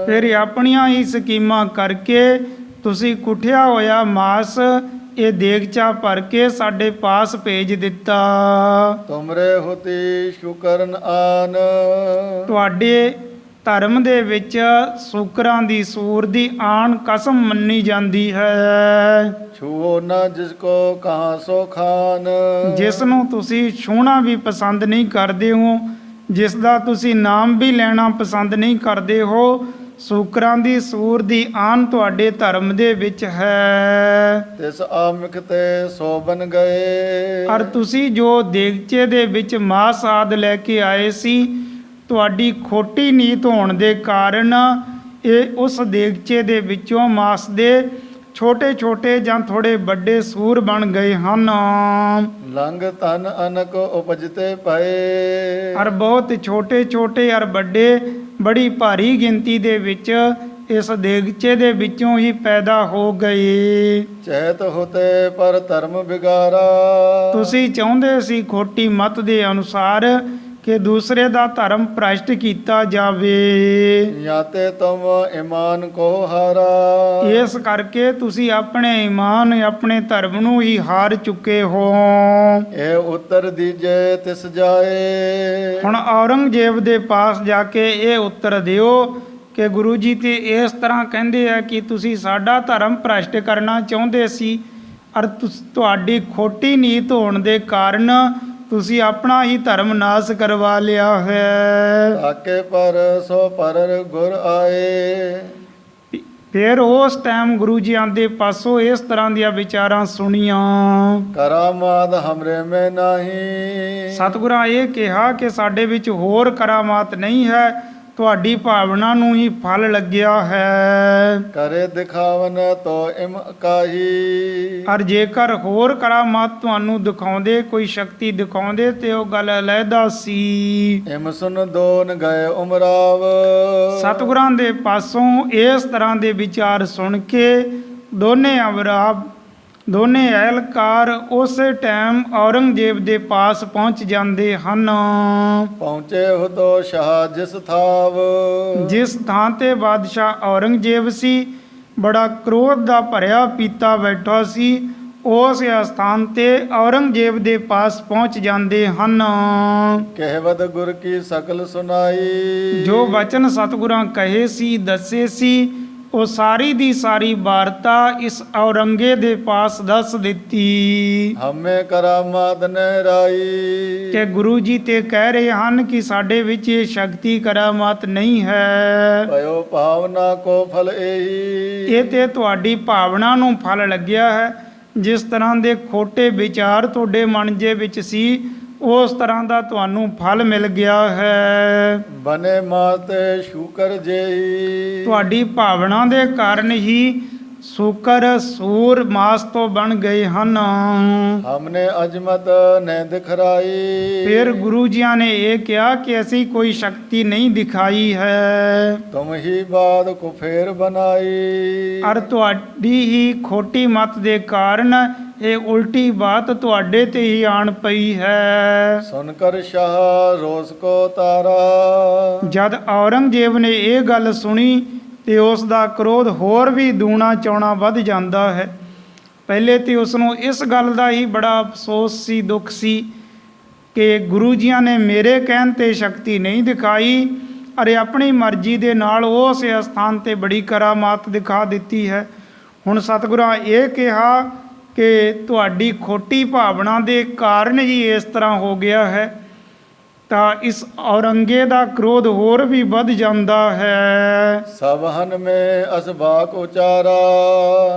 ਫਿਰ ਆਪਣੀਆਂ ਹੀ ਸਕੀਮਾਂ ਕਰਕੇ ਤੁਸੀਂ ਕੁੱਠਿਆ ਹੋਇਆ ਮਾਸ ਇਹ ਦੇਗਚਾ ਭਰ ਕੇ ਸਾਡੇ ਪਾਸ ਭੇਜ ਦਿੱਤਾ। ਤੁਮਰੇ ਹੁਤੀ ਸ਼ੁਕਰਨ ਆਨ। ਤੁਹਾਡੇ ਧਰਮ ਦੇ ਵਿੱਚ ਸ਼ੂਕਰਾਂ ਦੀ ਸੂਰ ਦੀ ਆਣ ਕਸਮ ਮੰਨੀ ਜਾਂਦੀ ਹੈ। ਛੂਓ ਨਾ ਜਿਸ ਕੋ ਕਹਾਂ ਸੋ ਖਾਨ। ਜਿਸ ਨੂੰ ਤੁਸੀਂ ਛੂਹਣਾ ਵੀ ਪਸੰਦ ਨਹੀਂ ਕਰਦੇ ਹੋ, ਜਿਸ ਦਾ ਤੁਸੀਂ ਨਾਮ ਵੀ ਲੈਣਾ ਪਸੰਦ ਨਹੀਂ ਕਰਦੇ ਹੋ, ਸ਼ੂਕਰਾਂ ਦੀ ਸੂਰ ਦੀ ਆਨ ਤੁਹਾਡੇ ਧਰਮ ਦੇ ਵਿੱਚ ਹੈ। ਤਿਸ ਆਮਿਕ ਤੇ ਸੋ ਬਨ ਗਏ। ਔਰ ਤੁਸੀਂ ਜੋ ਦੇਗਚੇ ਦੇ ਵਿੱਚ ਮਾਸ ਆਦ ਲੈ ਕੇ ਆਏ ਸੀ, ਤੁਹਾਡੀ ਖੋਟੀ ਨੀਤ ਹੋਣ ਦੇ ਕਾਰਨ ਇਹ ਉਸ ਦੇਗਚੇ ਦੇ ਵਿੱਚੋਂ ਮਾਸ ਦੇ ਛੋਟੇ ਛੋਟੇ ਜਾਂ ਥੋੜੇ ਵੱਡੇ ਸੂਰ ਬਣ ਗਏ ਹਨ। ਲੰਗ ਤਨ ਅਨਕ ਉਪਜਤੇ ਪਏ। ਔਰ ਬਹੁਤ ਛੋਟੇ ਛੋਟੇ ਔਰ ਵੱਡੇ ਬੜੀ ਭਾਰੀ ਗਿਣਤੀ ਦੇ ਵਿੱਚ ਇਸ ਦੇਗਚੇ ਦੇ ਵਿੱਚੋਂ ਹੀ ਪੈਦਾ ਹੋ ਗਏ। ਚਹਿਤ ਹੋਤੇ ਪਰ ਧਰਮ ਬਿਗਾਰਾ। ਤੁਸੀਂ ਚਾਹੁੰਦੇ ਸੀ ਖੋਟੀ ਮਤ ਦੇ ਅਨੁਸਾਰ ਕਿ ਦੂਸਰੇ ਦਾ ਧਰਮ ਭ੍ਰਸ਼ਟ ਕੀਤਾ ਜਾਵੇ। ਯਾਤੇ ਤੁਮ ਈਮਾਨ ਕੋ ਹਾਰਾ। ਇਸ ਕਰਕੇ ਤੁਸੀਂ ਆਪਣੇ ਈਮਾਨ ਆਪਣੇ ਧਰਮ ਨੂੰ ਹੀ ਹਾਰ ਚੁੱਕੇ ਹੋ। ਇਹ ਉੱਤਰ ਦੀਜੇ ਤਿਸ ਜਾਏ। ਹੁਣ ਔਰੰਗਜ਼ੇਬ ਦੇ ਪਾਸ ਜਾ ਕੇ ਇਹ ਉੱਤਰ ਦਿਓ ਕਿ ਗੁਰੂ ਜੀ ਤੇ ਇਸ ਤਰ੍ਹਾਂ ਕਹਿੰਦੇ ਆ ਕਿ ਤੁਸੀਂ ਸਾਡਾ ਧਰਮ ਭ੍ਰਸ਼ਟ ਕਰਨਾ ਚਾਹੁੰਦੇ ਸੀ, ਔਰ ਤੁਹਾਡੀ ਖੋਟੀ ਨੀਤ ਹੋਣ ਦੇ ਕਾਰਨ ਤੁਸੀਂ ਆਪਣਾ ਹੀ ਧਰਮ ਨਾਸ ਕਰਵਾ ਲਿਆ ਹੈ। ਤਾਕੇ ਪਰ ਸੋ ਪਰਰ ਗੁਰ ਆਏ। ਫਿਰ ਉਸ ਟਾਈਮ ਗੁਰੂ ਜੀਆਂ ਦੇ ਪਾਸੋਂ ਇਸ ਤਰ੍ਹਾਂ ਦੀਆਂ ਵਿਚਾਰਾਂ ਸੁਣੀਆਂ। ਕਰਾਮਾਤ ਹਮਰੇ ਮੈਂ ਨਹੀਂ। ਸਤਿਗੁਰਾਂ ਇਹ ਕਿਹਾ ਕਿ ਸਾਡੇ ਵਿੱਚ ਹੋਰ ਕਰਾਮਾਤ ਨਹੀਂ ਹੈ, ਤੁਹਾਡੀ ਭਾਵਨਾ ਨੂੰ ਹੀ ਫਲ ਲੱਗਿਆ ਹੈ। ਕਰੇ ਦਿਖਾਵਨ ਤੋ ਇਮ ਕਾਹੀ। ਔਰ ਜੇਕਰ ਹੋਰ ਕਰਾਮਾਤ ਤੁਹਾਨੂੰ ਦਿਖਾਉਂਦੇ, ਕੋਈ ਸ਼ਕਤੀ ਦਿਖਾਉਂਦੇ ਤੇ ਉਹ ਗੱਲ ਅਲੱਗਾ ਸੀ। ਇਮ ਸੁਨ ਦੋਨ ਗਏ ਉਮਰਾਵ। ਸਤਿਗੁਰਾਂ ਦੇ ਪਾਸੋਂ ਇਸ ਤਰ੍ਹਾਂ ਦੇ ਵਿਚਾਰ ਸੁਣ ਕੇ ਦੋਨੇ ਅਹਿਲਕਾਰ ਉਸੇ ਟਾਈਮ ਔਰੰਗਜ਼ੇਬ ਦੇ ਪਾਸ ਪਹੁੰਚ ਜਾਂਦੇ ਹਨ। ਪਹੁੰਚੇ ਹੁਦੋ ਸ਼ਾਹ ਜਿਸ ਥਾਵ। ਜਿਸ ਥਾਂ ਤੇ ਬਾਦਸ਼ਾਹ ਔਰੰਗਜ਼ੇਬ ਸੀ, ਬੜਾ ਕ੍ਰੋਧ ਦਾ ਭਰਿਆ ਪੀਤਾ ਬੈਠਾ ਸੀ, ਉਸ ਸਥਾਨ ਤੇ ਔਰੰਗਜ਼ੇਬ ਦੇ ਪਾਸ ਪਹੁੰਚ ਜਾਂਦੇ ਹਨ। ਕਹਿਵਤ ਗੁਰ ਕੀ ਸਕਲ ਸੁਨਾਈ। ਜੋ ਵਚਨ ਸਤਿਗੁਰਾਂ ਕਹੇ ਸੀ, ਦੱਸੇ ਸੀ, ਉਹ ਸਾਰੀ ਦੀ ਸਾਰੀ ਵਾਰਤਾ ਇਸ ਔਰੰਗੇ ਦੇ ਪਾਸ ਦੱਸ ਦਿੱਤੀ। ਹਮੇ ਕਰਾਮਾਤ ਨਹਿਰਾਈ। ਕਿ ਗੁਰੂ ਜੀ ਤੇ ਕਹਿ ਰਹੇ ਹਨ ਕਿ ਸਾਡੇ ਵਿੱਚ ਇਹ ਸ਼ਕਤੀ ਕਰਾਮਾਤ ਨਹੀਂ ਹੈ। ਭਇਓ ਭਾਵਨਾ ਕੋ ਫਲ ਇਹੀ। ਇਹ ਤੇ ਤੁਹਾਡੀ ਭਾਵਨਾ ਨੂੰ ਫਲ ਲੱਗਿਆ ਹੈ। ਜਿਸ ਤਰ੍ਹਾਂ ਦੇ ਖੋਟੇ ਵਿਚਾਰ ਤੁਹਾਡੇ ਮਨ ਦੇ ਵਿੱਚ ਸੀ, ਉਸ ਤਰ੍ਹਾਂ ਦਾ ਤੁਹਾਨੂੰ ਫਲ ਮਿਲ ਗਿਆ ਹੈ। ਬਨੇ ਮਾਤੇ ਸ਼ੂਕਰ ਜੇਈ। ਤੁਹਾਡੀ ਭਾਵਨਾ ਦੇ ਕਾਰਨ ਹੀ ਸ਼ੂਕਰ ਸੂਰ ਮਾਸ ਤੋਂ ਬਣ ਗਏ ਹਨ। ਹਮਨੇ ਅਜਮਤ ਨੇ ਦਿਖਰਾਈ। ਫਿਰ ਗੁਰੂ ਜੀਆਂ ਨੇ ਇਹ ਕਿਹਾ ਕਿ ਅਸੀਂ ਕੋਈ ਸ਼ਕਤੀ ਨਹੀਂ ਦਿਖਾਈ ਹੈ। ਤੁਮ ਹੀ ਬਾਦ ਕੋ ਫੇਰ ਬਨਾਈ। ਔਰ ਤੁਹਾਡੀ ਹੀ ਖੋਟੀ ਮਤ ਦੇ ਕਾਰਨ ਇਹ ਉਲਟੀ ਬਾਤ ਤੁਹਾਡੇ ਤੇ ਹੀ ਆਣ ਪਈ ਹੈ। ਸੁਨ ਕਰ ਸ਼ਾਹ ਰੋਸ ਕੋ ਤਾਰਾ। ਜਦ ਔਰੰਗਜ਼ੇਬ ਨੇ ਇਹ ਗੱਲ ਸੁਣੀ ਤੇ ਉਸ ਦਾ ਕ੍ਰੋਧ ਹੋਰ ਵੀ ਦੂਣਾ ਚੌਣਾ ਵੱਧ ਜਾਂਦਾ ਹੈ। ਪਹਿਲੇ ਤੇ ਉਸ ਨੂੰ ਇਸ ਗੱਲ ਦਾ ਹੀ ਬੜਾ ਅਫਸੋਸ ਸੀ, ਦੁੱਖ ਸੀ ਕਿ ਗੁਰੂ ਜੀਆਂ ਨੇ ਮੇਰੇ ਕਹਿਣ ਤੇ ਸ਼ਕਤੀ ਨਹੀਂ ਦਿਖਾਈ, ਅਰੇ ਆਪਣੀ ਮਰਜ਼ੀ ਦੇ ਨਾਲ ਉਸ ਸਥਾਨ ਤੇ ਬੜੀ ਕਰਾਮਾਤ ਦਿਖਾ ਦਿੱਤੀ ਹੈ। ਹੁਣ ਸਤਿਗੁਰਾਂ ਇਹ ਕਿਹਾ ਕਿ ਤੁਹਾਡੀ ਖੋਟੀ ਭਾਵਨਾ ਦੇ ਕਾਰਨ ਹੀ ਇਸ ਤਰ੍ਹਾਂ ਹੋ ਗਿਆ ਹੈ, ਤਾਂ ਇਸ ਔਰੰਗੇ ਦਾ ਕ੍ਰੋਧ ਹੋਰ ਵੀ ਵੱਧ ਜਾਂਦਾ ਹੈ। ਸਭ ਹਨ ਮੇ ਅਸਬਾਕ ਉਚਾਰਾ।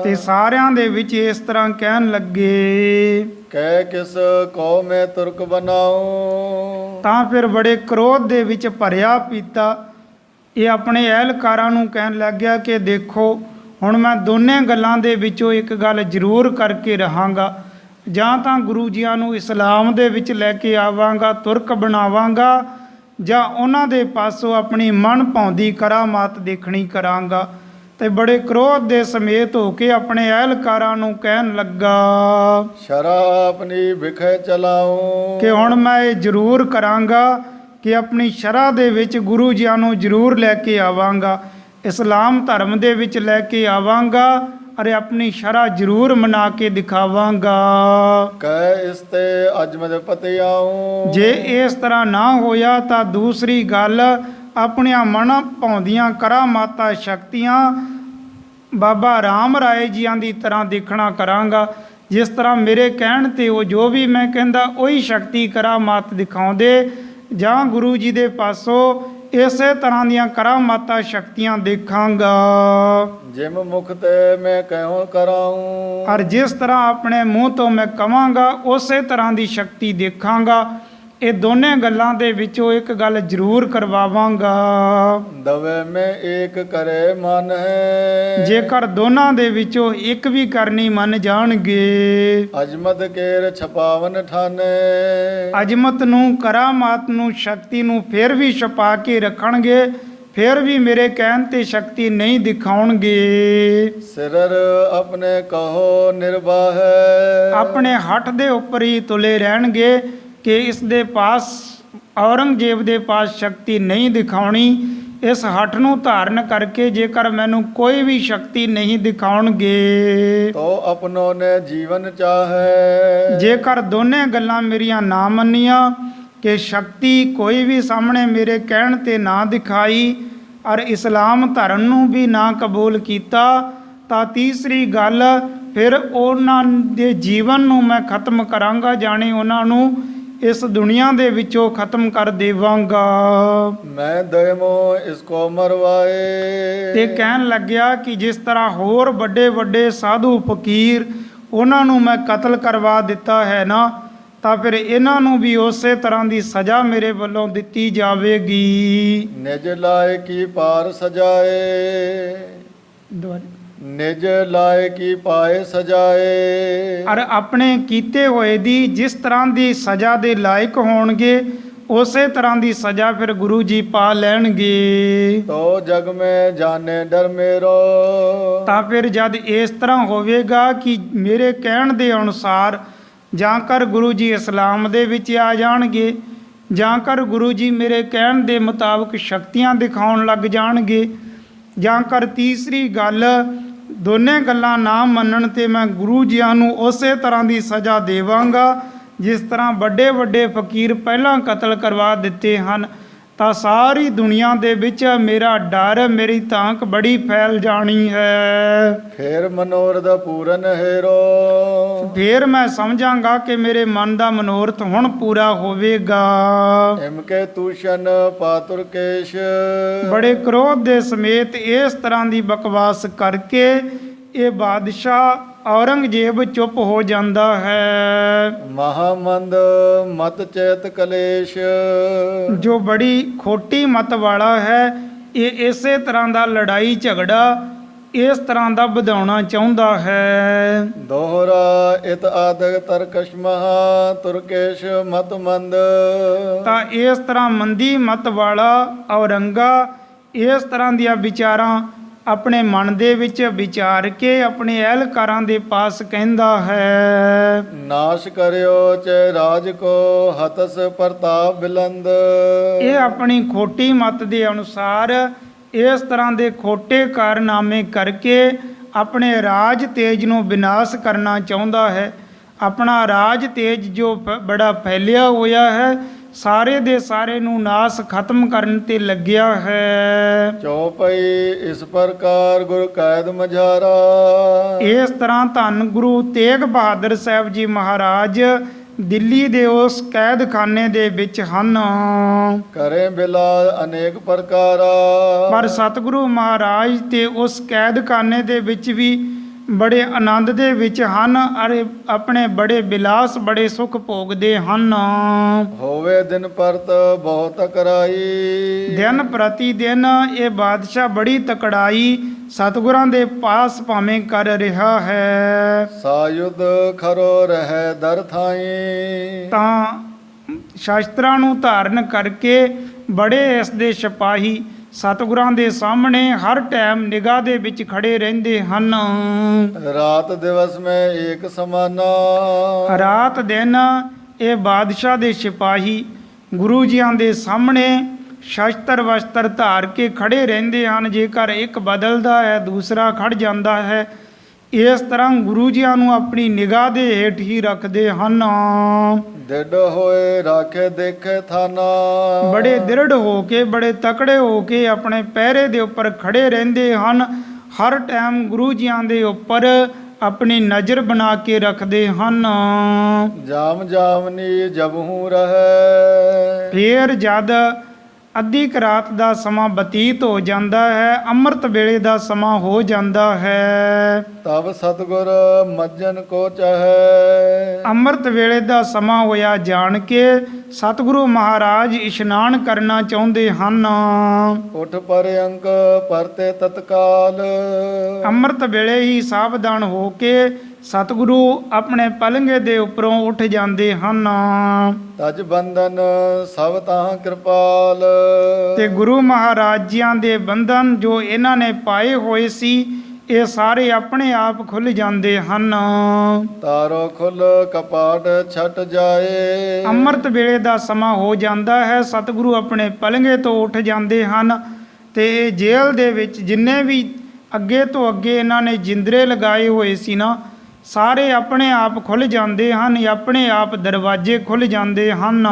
ਤੇ ਸਾਰਿਆਂ ਦੇ ਵਿੱਚ ਇਸ ਤਰ੍ਹਾਂ ਕਹਿਣ ਲੱਗੇ, ਕਹਿ ਕਿਸ ਕੋ ਮੈਂ ਤੁਰਕ ਬਣਾਉ। ਤਾਂ ਫਿਰ ਬੜੇ ਕ੍ਰੋਧ ਦੇ ਵਿੱਚ ਭਰਿਆ ਪੀਤਾ ਇਹ ਆਪਣੇ ਅਹਿਲਕਾਰਾਂ ਨੂੰ ਕਹਿਣ ਲੱਗਿਆ ਕਿ ਦੇਖੋ, ਹੁਣ ਮੈਂ ਦੋਨੇ ਗੱਲਾਂ ਦੇ ਵਿੱਚੋਂ ਇੱਕ ਗੱਲ ਜ਼ਰੂਰ ਕਰਕੇ ਰਹਾਂਗਾ। ਜਾਂ ਤਾਂ ਗੁਰੂ ਜੀਆਂ ਨੂੰ ਇਸਲਾਮ ਦੇ ਵਿੱਚ ਲੈ ਕੇ ਆਵਾਂਗਾ, ਤੁਰਕ ਬਣਾਵਾਂਗਾ, ਜਾਂ ਉਹਨਾਂ ਦੇ ਪਾਸੋਂ ਆਪਣੀ ਮਨ ਭਾਉਂਦੀ ਕਰਾਮਾਤ ਦੇਖਣੀ ਕਰਾਂਗਾ। ਤੇ ਬੜੇ ਕ੍ਰੋਧ ਦੇ ਸਮੇਤ ਹੋ ਕੇ ਆਪਣੇ ਅਹਿਲਕਾਰਾਂ ਨੂੰ ਕਹਿਣ ਲੱਗਾ ਸ਼ਰਾ ਆਪਣੀ ਵਿਖੇ ਚਲਾਉ। ਕਿ ਹੁਣ ਮੈਂ ਇਹ ਜ਼ਰੂਰ ਕਰਾਂਗਾ ਕਿ ਆਪਣੀ ਸ਼ਰ੍ਹਾ ਦੇ ਵਿੱਚ ਗੁਰੂ ਜੀਆਂ ਨੂੰ ਜ਼ਰੂਰ ਲੈ ਕੇ ਆਵਾਂਗਾ, ਇਸਲਾਮ ਧਰਮ ਦੇ ਵਿੱਚ ਲੈ ਕੇ ਆਵਾਂਗਾ, ਅਰੇ ਆਪਣੀ ਸ਼ਰ੍ਹਾ ਜ਼ਰੂਰ ਮਨਾ ਕੇ ਦਿਖਾਵਾਂਗਾ। ਕਹਿ ਇਸ ਤੇ ਅਜਮਦ ਪਤੇ ਆਉ। ਜੇ ਇਸ ਤਰ੍ਹਾਂ ਨਾ ਹੋਇਆ ਤਾਂ ਦੂਸਰੀ ਗੱਲ ਆਪਣੀਆਂ ਮਨ ਭਾਉਂਦੀਆਂ ਕਰਾਮਾਤਾਂ ਸ਼ਕਤੀਆਂ ਬਾਬਾ ਰਾਮ ਰਾਏ ਜੀਆਂ ਦੀ ਤਰ੍ਹਾਂ ਦੇਖਣਾ ਕਰਾਂਗਾ। ਜਿਸ ਤਰ੍ਹਾਂ ਮੇਰੇ ਕਹਿਣ ਤੇ ਉਹ ਜੋ ਵੀ ਮੈਂ ਕਹਿੰਦਾ ਉਹੀ ਸ਼ਕਤੀ ਕਰਾਮਾਤ ਦਿਖਾਉਂਦੇ, ਜਾਂ ਗੁਰੂ ਜੀ ਦੇ ਪਾਸੋਂ ਇਸੇ ਤਰ੍ਹਾਂ ਦੀਆਂ ਕਰਾਮਾਤਾਂ ਸ਼ਕਤੀਆਂ ਦੇਖਾਂਗਾ। ਜਿਮ ਮੁਖ ਤੇ ਮੈਂ ਕਹਿਉ ਕਰਾਉ। ਔਰ ਜਿਸ ਤਰ੍ਹਾਂ ਆਪਣੇ ਮੂੰਹ ਤੋਂ ਮੈਂ ਕਵਾਂਗਾ ਉਸੇ ਤਰ੍ਹਾਂ ਦੀ ਸ਼ਕਤੀ ਦੇਖਾਂਗਾ। ਇਹ ਦੋਨੇ ਗੱਲਾਂ ਦੇ ਵਿੱਚੋਂ ਇੱਕ ਗੱਲ ਜ਼ਰੂਰ ਕਰਵਾਵਾਂਗਾ। ਦਵੇ ਮੈਂ ਏਕ ਕਰੇ ਮਨ ਹੈ। ਜੇਕਰ ਦੋਨਾਂ ਦੇ ਵਿੱਚੋਂ ਇੱਕ ਵੀ ਕਰਨੀ ਮੰਨ ਜਾਣਗੇ। ਅਜਮਦ ਕੇਰ ਛਪਾਵਨ ਠਾਨੇ। ਅਜਮਤ ਨੂੰ ਕਰਾਮਾਤ ਨੂੰ ਸ਼ਕਤੀ ਨੂੰ ਫਿਰ ਵੀ ਛਪਾ ਕੇ ਰੱਖਣਗੇ, ਫਿਰ ਵੀ ਮੇਰੇ ਕਹਿਣ ਤੇ ਸ਼ਕਤੀ ਨਹੀਂ ਦਿਖਾਉਣਗੇ। ਸਿਰਰ ਆਪਣੇ ਕਹੋ ਨਿਰਵਾਹ ਹੈ। ਆਪਣੇ ਹੱਠ ਦੇ ਉੱਪਰ ਹੀ ਤੁਲੇ ਰਹਿਣਗੇ ਕਿ ਇਸ ਦੇ ਪਾਸ ਔਰੰਗਜ਼ੇਬ ਦੇ ਪਾਸ ਸ਼ਕਤੀ ਨਹੀਂ ਦਿਖਾਉਣੀ। ਇਸ ਹੱਠ ਨੂੰ ਧਾਰਨ ਕਰਕੇ ਜੇਕਰ ਮੈਨੂੰ ਕੋਈ ਵੀ ਸ਼ਕਤੀ ਨਹੀਂ ਦਿਖਾਉਣਗੇ ਤੋ ਆਪਣੋ ਨੇ ਜੀਵਨ ਚਾਹੇ। ਜੇਕਰ ਦੋਨੇ ਗੱਲਾਂ ਮੇਰੀਆਂ ਨਾ ਮੰਨੀਆਂ ਕਿ ਸ਼ਕਤੀ ਕੋਈ ਵੀ ਸਾਹਮਣੇ ਮੇਰੇ ਕਹਿਣ ਤੇ ਨਾ ਦਿਖਾਈ ਔਰ ਇਸਲਾਮ ਧਰਮ ਨੂੰ ਵੀ ਨਾ ਕਬੂਲ ਕੀਤਾ, ਤਾਂ ਤੀਸਰੀ ਗੱਲ ਫਿਰ ਉਹਨਾਂ ਦੇ ਜੀਵਨ ਨੂੰ ਮੈਂ ਖਤਮ ਕਰਾਂਗਾ, ਜਾਣੇ ਉਹਨਾਂ ਨੂੰ ਇਸ ਦੁਨੀਆ ਦੇ ਵਿੱਚੋਂ ਖਤਮ ਕਰ ਦੇਵਾਂਗਾ। ਮੈਂ ਦਇਮੋ ਇਸਕੋ ਮਰਵਾਏ। ਤੇ ਕਹਿਣ ਲੱਗਿਆ ਕਿ ਜਿਸ ਤਰ੍ਹਾਂ ਹੋਰ ਵੱਡੇ ਵੱਡੇ ਸਾਧੂ ਫਕੀਰ ਉਹਨਾਂ ਨੂੰ ਮੈਂ ਕਤਲ ਕਰਵਾ ਦਿੱਤਾ ਹੈ ਨਾ, ਤਾਂ ਫਿਰ ਇਹਨਾਂ ਨੂੰ ਵੀ ਉਸੇ ਤਰ੍ਹਾਂ ਦੀ ਸਜ਼ਾ ਮੇਰੇ ਵੱਲੋਂ ਦਿੱਤੀ ਜਾਵੇਗੀ। ਨਿਜ ਲਾਇ ਕੀ ਪਾਰ ਸਜਾਏ। ਨਿਜ ਲਾਇ ਕੀ ਪਾਏ ਸਜਾਏ। ਔਰ ਆਪਣੇ ਕੀਤੇ ਹੋਏ ਦੀ ਜਿਸ ਤਰ੍ਹਾਂ ਦੀ ਸਜ਼ਾ ਦੇ ਲਾਇਕ ਹੋਣਗੇ ਉਸੇ ਤਰ੍ਹਾਂ ਦੀ ਸਜ਼ਾ ਫਿਰ ਗੁਰੂ ਜੀ ਪਾ ਲੈਣਗੇ। ਤੋ ਜਗ ਮੈਂ ਜਾਣੇ ਡਰ ਮੇਰੋ। ਤਾਂ ਫਿਰ ਜਦ ਇਸ ਤਰ੍ਹਾਂ ਹੋਵੇਗਾ ਕਿ ਮੇਰੇ ਕਹਿਣ ਦੇ ਅਨੁਸਾਰ ਜਾਂ ਕਰ ਗੁਰੂ ਜੀ ਇਸਲਾਮ ਦੇ ਵਿੱਚ ਆ ਜਾਣਗੇ, ਜਾਂ ਕਰ ਗੁਰੂ ਜੀ ਮੇਰੇ ਕਹਿਣ ਦੇ ਮੁਤਾਬਕ ਸ਼ਕਤੀਆਂ ਦਿਖਾਉਣ ਲੱਗ ਜਾਣਗੇ, ਜਾਂ ਕਰ ਤੀਸਰੀ ਗੱਲ ਦੋਨੇ ਗੱਲਾਂ ਨਾ ਮੰਨਣ ਤੇ ਮੈਂ ਗੁਰੂ ਜੀਆਂ ਨੂੰ ਉਸੇ ਤਰ੍ਹਾਂ ਦੀ ਸਜ਼ਾ ਦੇਵਾਂਗਾ ਜਿਸ ਤਰ੍ਹਾਂ ਵੱਡੇ ਵੱਡੇ ਫਕੀਰ ਪਹਿਲਾਂ ਕਤਲ ਕਰਵਾ ਦਿੱਤੇ ਹਨ। ਤਾਂ ਸਾਰੀ ਦੁਨੀਆ ਦੇ ਵਿੱਚ ਮੇਰਾ ਡਰ, ਮੇਰੀ ਤਾਂਕ ਬੜੀ ਫੈਲ ਜਾਣੀ ਹੈ। ਫੇਰ ਮਨੋਰਥ ਪੂਰਨ ਹੈਰੋ। ਫੇਰ ਮੈਂ ਸਮਝਾਂਗਾ ਕਿ ਮੇਰੇ ਮਨ ਦਾ ਮਨੋਰਥ ਹੁਣ ਪੂਰਾ ਹੋਵੇਗਾ। ਇਮਕੇ ਤੂਸ਼ਨ ਪਾਤੁਰ ਕੇਸ਼। ਬੜੇ ਕ੍ਰੋਧ ਦੇ ਸਮੇਤ ਇਸ ਤਰ੍ਹਾਂ ਦੀ ਬਕਵਾਸ ਕਰਕੇ ਇਹ ਬਾਦਸ਼ਾਹ ਔਰੰਗਜ਼ੇਬ ਚੁੱਪ ਹੋ ਜਾਂਦਾ ਹੈ। ਮਹਾਮੰਦ ਮਤ ਚੇਤ ਕਲੇਸ਼। ਜੋ ਬੜੀ ਖੋਟੀ ਮਤ ਵਾਲਾ ਹੈ, ਇਹ ਇਸੇ ਤਰ੍ਹਾਂ ਦਾ ਲੜਾਈ ਝਗੜਾ ਇਸ ਤਰ੍ਹਾਂ ਦਾ ਵਧਾਉਣਾ ਚਾਹੁੰਦਾ ਹੈ। ਦੋਹਰਾ ਇਤ ਆਦਿ ਤਰਕਸ਼ ਮਹਾ ਤੁਰਕੇਸ਼ ਮਤ ਮੰਦ। ਤਾਂ ਇਸ ਤਰ੍ਹਾਂ ਮੰਦੀ ਮਤ ਵਾਲਾ ਔਰੰਗਾ ਇਸ ਤਰ੍ਹਾਂ ਦੀਆਂ ਵਿਚਾਰਾਂ ਆਪਣੇ ਮਨ ਦੇ ਵਿੱਚ ਵਿਚਾਰ ਕੇ ਆਪਣੇ ਅਹਿਲਕਾਰਾਂ ਦੇ ਪਾਸ ਕਹਿੰਦਾ ਹੈ। ਨਾਸ਼ ਕਰਿਓ ਚੈ ਰਾਜ ਕੋ ਹਤਸ ਪ੍ਰਤਾਪ ਬਿਲੰਦ। ਇਹ ਆਪਣੀ ਖੋਟੀ ਮਤ ਦੇ ਅਨੁਸਾਰ ਇਸ ਤਰ੍ਹਾਂ ਦੇ ਖੋਟੇ ਕਾਰਨਾਮੇ ਕਰਕੇ ਆਪਣੇ ਰਾਜ ਤੇਜ ਨੂੰ ਵਿਨਾਸ਼ ਕਰਨਾ ਚਾਹੁੰਦਾ ਹੈ। ਆਪਣਾ ਰਾਜ ਤੇਜ ਜੋ ਬੜਾ ਫੈਲਿਆ ਹੋਇਆ ਹੈ, ਸਾਰੇ ਦੇ ਸਾਰੇ ਨੂੰ ਨਾਸ ਖਤਮ ਕਰਨ ਤੇ ਲੱਗਿਆ ਹੈ। ਚੌਪਈ ਇਸ ਪ੍ਰਕਾਰ ਗੁਰ ਕੈਦ ਮਝਾਰਾ। ਇਸ ਤਰ੍ਹਾਂ ਧੰਨ ਗੁਰੂ ਤੇਗ ਬਹਾਦਰ ਸਾਹਿਬ ਜੀ ਮਹਾਰਾਜ ਦਿੱਲੀ ਦੇ ਉਸ ਕੈਦਖਾਨੇ ਦੇ ਵਿੱਚ ਹਨ। ਕਰੇ ਬਿਲਾ ਅਨੇਕ ਪ੍ਰਕਾਰਾ। ਪਰ ਸਤਿਗੁਰੂ ਮਹਾਰਾਜ ਤੇ ਉਸ ਕੈਦਖਾਨੇ ਦੇ ਵਿੱਚ ਵੀ ਬੜੇ ਆਨੰਦ ਦੇ ਵਿੱਚ ਹਨ, ਅਰੇ ਆਪਣੇ ਬੜੇ ਬਿਲਾਸ ਬੜੇ ਸੁਖ ਭੋਗਦੇ ਹਨ। ਹੋਵੇ ਦਿਨ ਪਰਤ ਬਹੁਤ ਤਕਰਾਈ। ਦਿਨ ਪ੍ਰਤੀ ਦਿਨ ਇਹ ਬਾਦਸ਼ਾਹ ਬੜੀ ਤਕੜਾਈ ਸਤਿਗੁਰਾਂ ਦੇ ਪਾਸ ਭਾਵੇਂ ਕਰ ਰਿਹਾ ਹੈ। ਸਾਯੁਧ ਖਰੋ ਰਹਿ ਦਰ ਥਾਈ। ਤਾਂ ਸ਼ਾਸਤਰਾਂ ਨੂੰ ਧਾਰਨ ਕਰਕੇ ਬੜੇ ਇਸ ਦੇ ਸਿਪਾਹੀ ਸਤਿਗੁਰਾਂ ਦੇ ਸਾਹਮਣੇ ਹਰ ਟਾਈਮ ਨਿਗਾਹ ਦੇ ਵਿੱਚ ਖੜੇ ਰਹਿੰਦੇ ਹਨ। रात दिवस में एक समाना, ਰਾਤ ਦਿਨ ਇਹ ਬਾਦਸ਼ਾਹ ਦੇ ਸਿਪਾਹੀ ਗੁਰੂ ਜੀਆਂ ਦੇ ਸਾਹਮਣੇ ਸ਼ਸਤਰ ਵਸਤਰ ਧਾਰ ਕੇ ਖੜੇ ਰਹਿੰਦੇ ਹਨ। ਜੇਕਰ ਇੱਕ ਬਦਲਦਾ ਹੈ ਦੂਸਰਾ ਖੜ ਜਾਂਦਾ ਹੈ। ਇਸ ਤਰ੍ਹਾਂ ਗੁਰੂ ਜੀਆਂ ਨੂੰ ਆਪਣੀ ਨਿਗਾਹ ਦੇ ਹੇਠ ਹੀ ਰੱਖਦੇ ਹਨ। दिड होए राखे देखे थाना, ਬੜੇ ਦ੍ਰਿੜ ਹੋ ਕੇ ਬੜੇ ਤਕੜੇ ਹੋ ਕੇ ਆਪਣੇ ਪਹਿਰੇ ਦੇ ਉੱਪਰ ਖੜੇ ਰਹਿੰਦੇ ਹਨ। ਹਰ ਟਾਈਮ ਗੁਰੂ ਜੀਆਂ ਦੇ ਉੱਪਰ ਆਪਣੀ ਨਜ਼ਰ ਬਣਾ ਕੇ ਰੱਖਦੇ ਹਨ। जाम जामनी जब हूँ रहे, ਫੇਰ ਜਦ ਅੱਧੀ ਕੁ ਰਾਤ ਦਾ ਸਮਾਂ ਬਤੀਤ ਹੋ ਜਾਂਦਾ ਹੈ, ਅੰਮ੍ਰਿਤ ਵੇਲੇ ਦਾ ਸਮਾਂ ਹੋ ਜਾਂਦਾ ਹੈ। तब सतगुर मज्जन को चाहे, ਅੰਮ੍ਰਿਤ ਵੇਲੇ ਦਾ ਸਮਾਂ ਹੋਇਆ ਜਾਣ ਕੇ ਸਤਿਗੁਰੂ ਮਹਾਰਾਜ ਇਸ਼ਨਾਨ ਕਰਨਾ ਚਾਹੁੰਦੇ ਹਨ। उठ पर अंक परते तत्काल, ਅੰਮ੍ਰਿਤ ਵੇਲੇ ਹੀ ਸਾਵਧਾਨ ਹੋ ਕੇ ਸਤਿਗੁਰੂ ਆਪਣੇ ਪਲੰਘੇ ਦੇ ਉੱਪਰੋਂ ਉੱਠ ਜਾਂਦੇ ਹਨ। तज बंधन सब ताह कृपाल, ਤੇ ਗੁਰੂ ਮਹਾਰਾਜ ਜੀਆਂ ਦੇ ਬੰਧਨ ਜੋ ਇਹਨਾਂ ਨੇ ਪਾਏ ਹੋਏ ਸੀ ਇਹ ਸਾਰੇ ਆਪਣੇ ਆਪ ਖੁੱਲ ਜਾਂਦੇ ਹਨ। तारो खुल कपाट छट जाए, ਅੰਮ੍ਰਿਤ ਵੇਲੇ ਦਾ ਸਮਾਂ ਹੋ ਜਾਂਦਾ ਹੈ, ਸਤਿਗੁਰੂ ਆਪਣੇ ਪਲੰਘੇ ਤੋਂ ਉੱਠ ਜਾਂਦੇ ਹਨ ਤੇ ਇਹ ਜੇਲ੍ਹ ਦੇ ਵਿੱਚ ਜਿੰਨੇ ਵੀ ਅੱਗੇ ਤੋਂ ਅੱਗੇ ਇਹਨਾਂ ਨੇ ਜਿੰਦਰੇ ਲਗਾਏ ਹੋਏ ਸੀ ਨਾ ਸਾਰੇ ਆਪਣੇ ਆਪ ਖੁੱਲ ਜਾਂਦੇ ਹਨ। ਆਪਣੇ ਆਪ ਦਰਵਾਜ਼ੇ ਖੁੱਲ ਜਾਂਦੇ ਹਨ।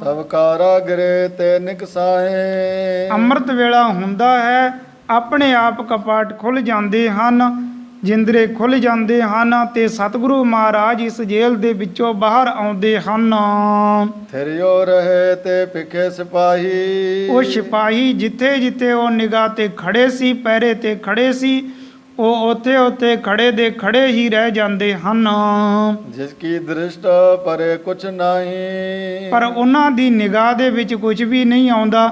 तब कारागृह ते निकसाए, ਅੰਮ੍ਰਿਤ ਵੇਲਾ ਹੁੰਦਾ ਹੈ, ਆਪਣੇ ਆਪ ਕਪਾਟ ਖੁੱਲ ਜਾਂਦੇ ਹਨ, ਜਿੰਦਰੇ ਖੁੱਲ ਜਾਂਦੇ ਹਨ ਤੇ ਸਤਿਗੁਰੂ ਮਹਾਰਾਜ ਇਸ ਜੇਲ੍ਹ ਦੇ ਵਿੱਚੋਂ ਬਾਹਰ ਆਉਂਦੇ ਹਨ। थिरियो रहे ते पिखे सिपाही, ਉਹ ਸਿਪਾਹੀ ਜਿੱਥੇ ਜਿੱਥੇ ਉਹ ਨਿਗਾਹ ਤੇ ਖੜੇ ਸੀ, ਪਹਿਰੇ ਤੇ ਖੜੇ ਸੀ, ਉਹ ਉੱਥੇ ਉੱਥੇ ਖੜੇ ਦੇ ਖੜੇ ਹੀ ਰਹਿ ਜਾਂਦੇ ਹਨ। जिसकी दृष्ट परे कुछ नहीं, ਪਰ ਉਹਨਾਂ ਦੀ ਨਿਗਾਹ ਦੇ ਵਿੱਚ ਕੁਝ ਵੀ ਨਹੀਂ ਆਉਂਦਾ,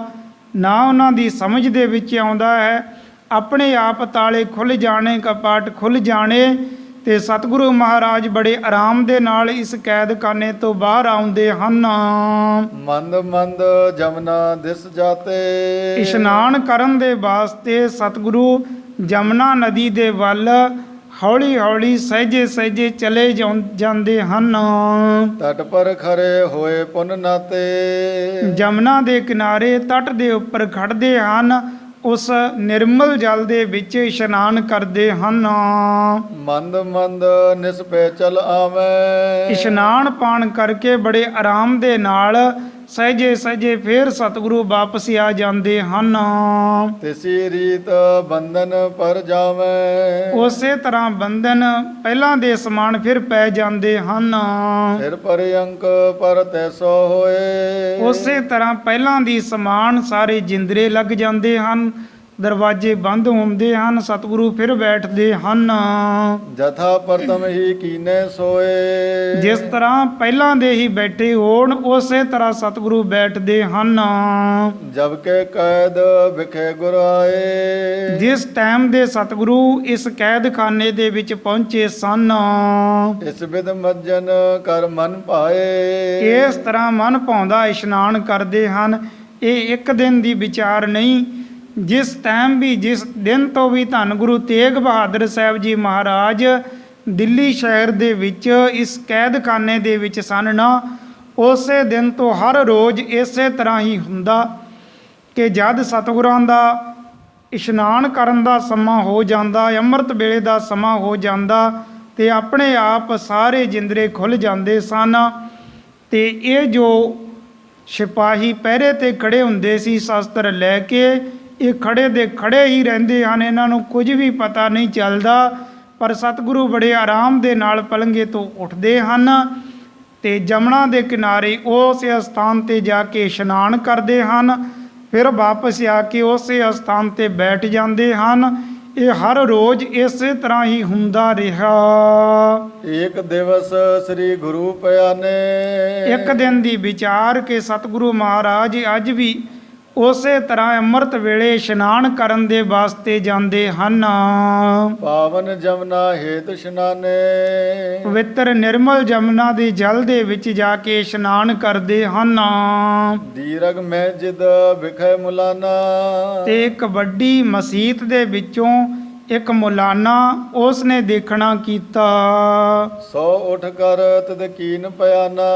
ਨਾ ਉਹਨਾਂ ਦੀ ਸਮਝ ਦੇ ਵਿੱਚ ਆਉਂਦਾ ਹੈ। ਆਪਣੇ ਆਪ ਤਾਲੇ ਖੁੱਲ ਜਾਣੇ, ਕਪਾਟ ਖੁੱਲ ਜਾਣੇ ਤੇ ਸਤਿਗੁਰੂ ਮਹਾਰਾਜ ਬੜੇ ਆਰਾਮ ਦੇ ਨਾਲ ਇਸ ਕੈਦਖਾਨੇ ਤੋਂ ਬਾਹਰ ਆਉਂਦੇ ਹਨ। मंद मंद जमुना दिस जाते, ਇਸ਼ਨਾਨ ਕਰਨ ਦੇ ਵਾਸਤੇ ਸਤਿਗੁਰੂ ਜਮਨਾ ਨਦੀ ਦੇ ਵੱਲ ਹੌਲੀ ਹੌਲੀ ਸਹਿਜੇ ਸਹਿਜੇ ਚਲੇ ਜਾਂਦੇ ਹਨ। तट पर खरे होए पुन नाते, ਜਮਨਾ ਦੇ ਕਿਨਾਰੇ ਤਟ ਦੇ ਉੱਪਰ ਖੜਦੇ ਹਨ, ਉਸ ਨਿਰਮਲ ਜਲ ਦੇ ਵਿੱਚ ਇਸ਼ਨਾਨ ਕਰਦੇ ਹਨ। मंद मंद निस्पे चल आवे, ਇਸ਼ਨਾਨ ਪਾਣ ਕਰਕੇ ਬੜੇ ਆਰਾਮ ਦੇ ਨਾਲ ਸਹਿਜੇ ਸਹਿਜੇ ਫੇਰ ਸਤਿਗੁਰੂ ਵਾਪਸ ਆ ਜਾਂਦੇ ਹਨ। तिसी रीत बंधन पर जावे, ਉਸੇ ਤਰ੍ਹਾਂ ਬੰਧਨ ਪਹਿਲਾਂ ਦੇ ਸਮਾਨ ਫਿਰ ਪੈ ਜਾਂਦੇ ਹਨ। फिर पर्यंक पर तैसो होए, ਉਸੇ ਤਰ੍ਹਾਂ ਪਹਿਲਾਂ ਦੀ ਸਮਾਨ ਸਾਰੇ ਜਿੰਦਰੇ ਲੱਗ ਜਾਂਦੇ ਹਨ, ਦਰਵਾਜ਼ੇ ਬੰਦ ਹੁੰਦੇ ਹਨ, ਸਤਿਗੁਰੂ ਫਿਰ ਬੈਠਦੇ ਹਨ। जथा प्रथम ही कीने सोए, ਜਿਸ ਤਰ੍ਹਾਂ ਪਹਿਲਾਂ ਦੇ ਹੀ ਬੈਠੇ ਹੋਣ ਉਸੇ ਤਰ੍ਹਾਂ ਸਤਿਗੁਰੂ ਬੈਠਦੇ ਹਨ। जबके कैद बिखे गुर आए, ਜਿਸ ਟਾਈਮ ਦੇ ਸਤਿਗੁਰੂ ਇਸ ਕੈਦਖਾਨੇ ਦੇ ਵਿੱਚ ਪਹੁੰਚੇ ਸਨ, इस विध मज्जन कर मन पाए, ਇਸ ਤਰ੍ਹਾਂ ਮਨ ਭਾਉਂਦਾ ਇਸ਼ਨਾਨ ਕਰਦੇ ਹਨ। ਇਹ ਇੱਕ ਦਿਨ ਦੀ ਵਿਚਾਰ ਨਹੀਂ, ਜਿਸ ਟਾਈਮ ਵੀ ਜਿਸ ਦਿਨ ਤੋਂ ਵੀ ਧੰਨ ਗੁਰੂ ਤੇਗ ਬਹਾਦਰ ਸਾਹਿਬ ਜੀ ਮਹਾਰਾਜ ਦਿੱਲੀ ਸ਼ਹਿਰ ਦੇ ਵਿੱਚ ਇਸ ਕੈਦਖਾਨੇ ਦੇ ਵਿੱਚ ਸਨ ਨਾ, ਉਸੇ ਦਿਨ ਤੋਂ ਹਰ ਰੋਜ਼ ਇਸੇ ਤਰ੍ਹਾਂ ਹੀ ਹੁੰਦਾ ਕਿ ਜਦ ਸਤਿਗੁਰਾਂ ਦਾ ਇਸ਼ਨਾਨ ਕਰਨ ਦਾ ਸਮਾਂ ਹੋ ਜਾਂਦਾ, ਅੰਮ੍ਰਿਤ ਵੇਲੇ ਦਾ ਸਮਾਂ ਹੋ ਜਾਂਦਾ ਤੇ ਆਪਣੇ ਆਪ ਸਾਰੇ ਜਿੰਦਰੇ ਖੁੱਲ ਜਾਂਦੇ ਸਨ। ਤੇ ਇਹ ਜੋ ਸਿਪਾਹੀ ਪਹਿਰੇ ਤੇ ਖੜੇ ਹੁੰਦੇ ਸੀ ਸ਼ਸਤਰ ਲੈ ਕੇ, ਇਹ ਖੜੇ ਦੇ ਖੜੇ ਹੀ ਰਹਿੰਦੇ ਹਨ, ਇਹਨਾਂ ਨੂੰ ਕੁਝ ਵੀ ਪਤਾ ਨਹੀਂ ਚੱਲਦਾ। ਪਰ ਸਤਿਗੁਰੂ ਬੜੇ ਆਰਾਮ ਦੇ ਨਾਲ ਪਲੰਘੇ ਤੋਂ ਉੱਠਦੇ ਹਨ ਤੇ ਜਮਨਾ ਦੇ ਕਿਨਾਰੇ ਉਸੇ ਸਥਾਨ ਤੇ ਜਾ ਕੇ ਇਸ਼ਨਾਨ ਕਰਦੇ ਹਨ, ਫਿਰ ਵਾਪਸ ਆ ਕੇ ਉਸੇ ਸਥਾਨ ਤੇ ਬੈਠ ਜਾਂਦੇ ਹਨ। ਇਹ ਹਰ ਰੋਜ਼ ਇਸੇ ਤਰ੍ਹਾਂ ਹੀ ਹੁੰਦਾ ਰਿਹਾ। एक दिवस श्री गुरु पयाने, ਇੱਕ ਦਿਨ ਦੀ ਵਿਚਾਰ ਕੇ ਸਤਿਗੁਰੂ ਮਹਾਰਾਜ ਅੱਜ ਵੀ ਉਸੇ ਤਰ੍ਹਾਂ ਅੰਮ੍ਰਿਤ ਵੇਲੇ ਇਸ਼ਨਾਨ ਕਰਨ ਦੇ ਵਾਸਤੇ ਜਾਂਦੇ ਹਨ। ਪਾਵਨ ਜਮਨਾ ਹੇਤ ਇਸ਼ਨਾਨੇ ਪਵਿੱਤਰ ਨਿਰਮਲ ਜਮਨਾ ਦੇ ਜਲ ਦੇ ਵਿੱਚ ਜਾ ਕੇ ਇਸ਼ਨਾਨ ਕਰਦੇ ਹਨ। ਦੀਰਘ ਮਹਿਜਿਦ ਵਿਖੇ ਮੁਲਾਨਾ ਤੇ ਇੱਕ ਵੱਡੀ ਮਸੀਤ ਦੇ ਵਿੱਚੋਂ ਇੱਕ ਮੌਲਾਨਾ ਉਸ ਨੇ ਦੇਖਣਾ ਕੀਤਾ। ਸੋ ਉਠ ਕਰ ਤਦ ਕੀਨ ਪਿਆਨਾ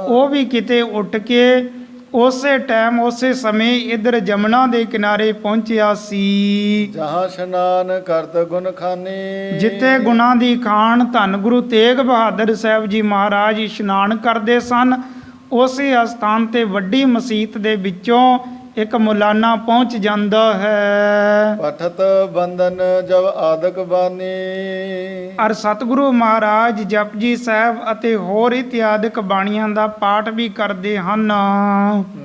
ਉਹ ਵੀ ਕਿਤੇ ਉੱਠ ਕੇ ਉਸੇ ਟਾਈਮ ਉਸੇ ਸਮੇਂ ਇਧਰ ਜਮਨਾ ਦੇ ਕਿਨਾਰੇ ਪਹੁੰਚਿਆ ਸੀ, ਜਹਾਂ ਇਸ਼ਨਾਨ ਕਰਤ ਗੁਣ ਖਾਨੀ ਜਿੱਥੇ ਗੁਣਾਂ ਦੀ ਖਾਣ ਧੰਨ ਗੁਰੂ ਤੇਗ ਬਹਾਦਰ ਸਾਹਿਬ ਜੀ ਮਹਾਰਾਜ ਇਸ਼ਨਾਨ ਕਰਦੇ ਸਨ। ਉਸੇ ਅਸਥਾਨ ਤੇ ਵੱਡੀ ਮਸੀਤ ਦੇ ਵਿੱਚੋਂ ਇੱਕ ਮੌਲਾਨਾ ਪਹੁੰਚ ਜਾਂਦਾ ਹੈ। ਪਠਤ ਬੰਦਨ ਜਬ ਆਦਿਕ ਬਾਨੀ ਔਰ ਸਤਿਗੁਰੂ ਮਹਾਰਾਜ ਜਪਜੀ ਸਾਹਿਬ ਅਤੇ ਹੋਰ ਇਤਿਆਦਿਕ ਬਾਣੀਆਂ ਦਾ ਪਾਠ ਵੀ ਕਰਦੇ ਹਨ।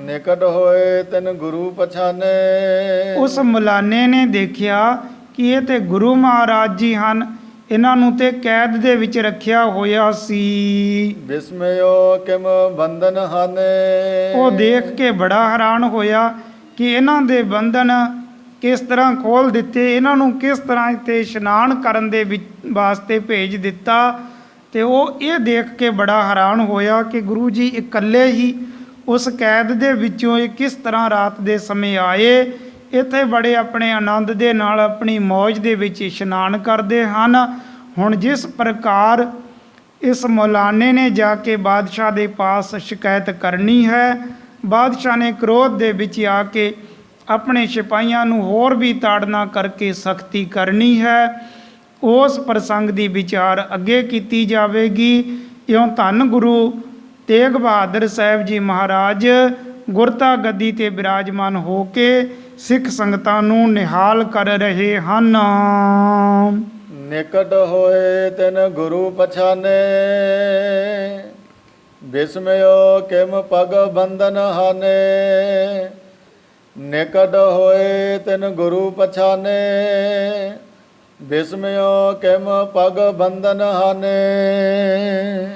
ਨਿਕਟ ਹੋਏ ਤਨ ਗੁਰੂ ਪਛਾਨੇ ਉਸ ਮੌਲਾਨੇ ਨੇ ਦੇਖਿਆ ਕਿ ਇਹ ਤੇ ਗੁਰੂ ਮਹਾਰਾਜ ਜੀ ਹਨ, ਇਹਨਾਂ ਨੂੰ ਤੇ ਕੈਦ ਦੇ ਵਿੱਚ ਰੱਖਿਆ ਹੋਇਆ ਸੀ। ਬਿਸਮਿਓ ਕਿਮ ਬੰਧਨ ਹਾਨੇ ਉਹ ਦੇਖ ਕੇ ਬੜਾ ਹੈਰਾਨ ਹੋਇਆ ਕਿ ਇਹਨਾਂ ਦੇ ਬੰਧਨ ਕਿਸ ਤਰ੍ਹਾਂ ਖੋਲ ਦਿੱਤੇ, ਇਹਨਾਂ ਨੂੰ ਕਿਸ ਤਰ੍ਹਾਂ ਇੱਥੇ ਇਸ਼ਨਾਨ ਕਰਨ ਦੇ ਵਿੱਚ ਵਾਸਤੇ ਭੇਜ ਦਿੱਤਾ। ਤੇ ਉਹ ਇਹ ਦੇਖ ਕੇ ਬੜਾ ਹੈਰਾਨ ਹੋਇਆ ਕਿ ਗੁਰੂ ਜੀ ਇਕੱਲੇ ਹੀ ਉਸ ਕੈਦ ਦੇ ਵਿੱਚੋਂ ਇਹ ਕਿਸ ਤਰ੍ਹਾਂ ਰਾਤ ਦੇ ਸਮੇਂ ਆਏ, ਇੱਥੇ ਬੜੇ ਆਪਣੇ ਆਨੰਦ ਦੇ ਨਾਲ ਆਪਣੀ ਮੌਜ ਦੇ ਵਿੱਚ ਇਸ਼ਨਾਨ ਕਰਦੇ ਹਨ। ਹੁਣ ਜਿਸ ਪ੍ਰਕਾਰ ਇਸ ਮੌਲਾਨੇ ਨੇ ਜਾ ਕੇ ਬਾਦਸ਼ਾਹ ਦੇ ਪਾਸ ਸ਼ਿਕਾਇਤ ਕਰਨੀ ਹੈ, ਬਾਦਸ਼ਾਹ ਨੇ ਕ੍ਰੋਧ ਦੇ ਵਿੱਚ ਆ ਕੇ ਆਪਣੇ ਸਿਪਾਹੀਆਂ ਨੂੰ ਹੋਰ ਵੀ ਤਾੜਨਾ ਕਰਕੇ ਸਖਤੀ ਕਰਨੀ ਹੈ। ਉਸ ਪ੍ਰਸੰਗ ਦੀ ਵਿਚਾਰ ਅੱਗੇ ਕੀਤੀ ਜਾਵੇਗੀ। ਇਉਂ ਧੰਨ ਗੁਰੂ ਤੇਗ ਬਹਾਦਰ ਸਾਹਿਬ ਜੀ ਮਹਾਰਾਜ ਗੁਰਤਾ ਗੱਦੀ ਤੇ ਬਿਰਾਜਮਾਨ ਹੋ ਕੇ ਸਿੱਖ ਸੰਗਤਾਂ ਨੂੰ ਨਿਹਾਲ ਕਰ ਰਹੇ ਹਨ। ਨਿਕਟ ਹੋਏ ਤਨ ਗੁਰੂ ਪਛਾਨੇ ਬਿਸਮਿਓ ਕਿਮ ਪਗ ਬੰਧਨ ਹਾਨੇ ਨਿਕਟ ਹੋਏ ਤਨ ਗੁਰੂ ਪਛਾਨੇ ਬਿਸਮਿਓ ਕਿਮ ਪਗ ਬੰਧਨ ਹਾਨੇ।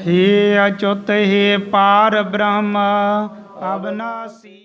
हे अच्युत हे पार ब्रह्म अविनाशी।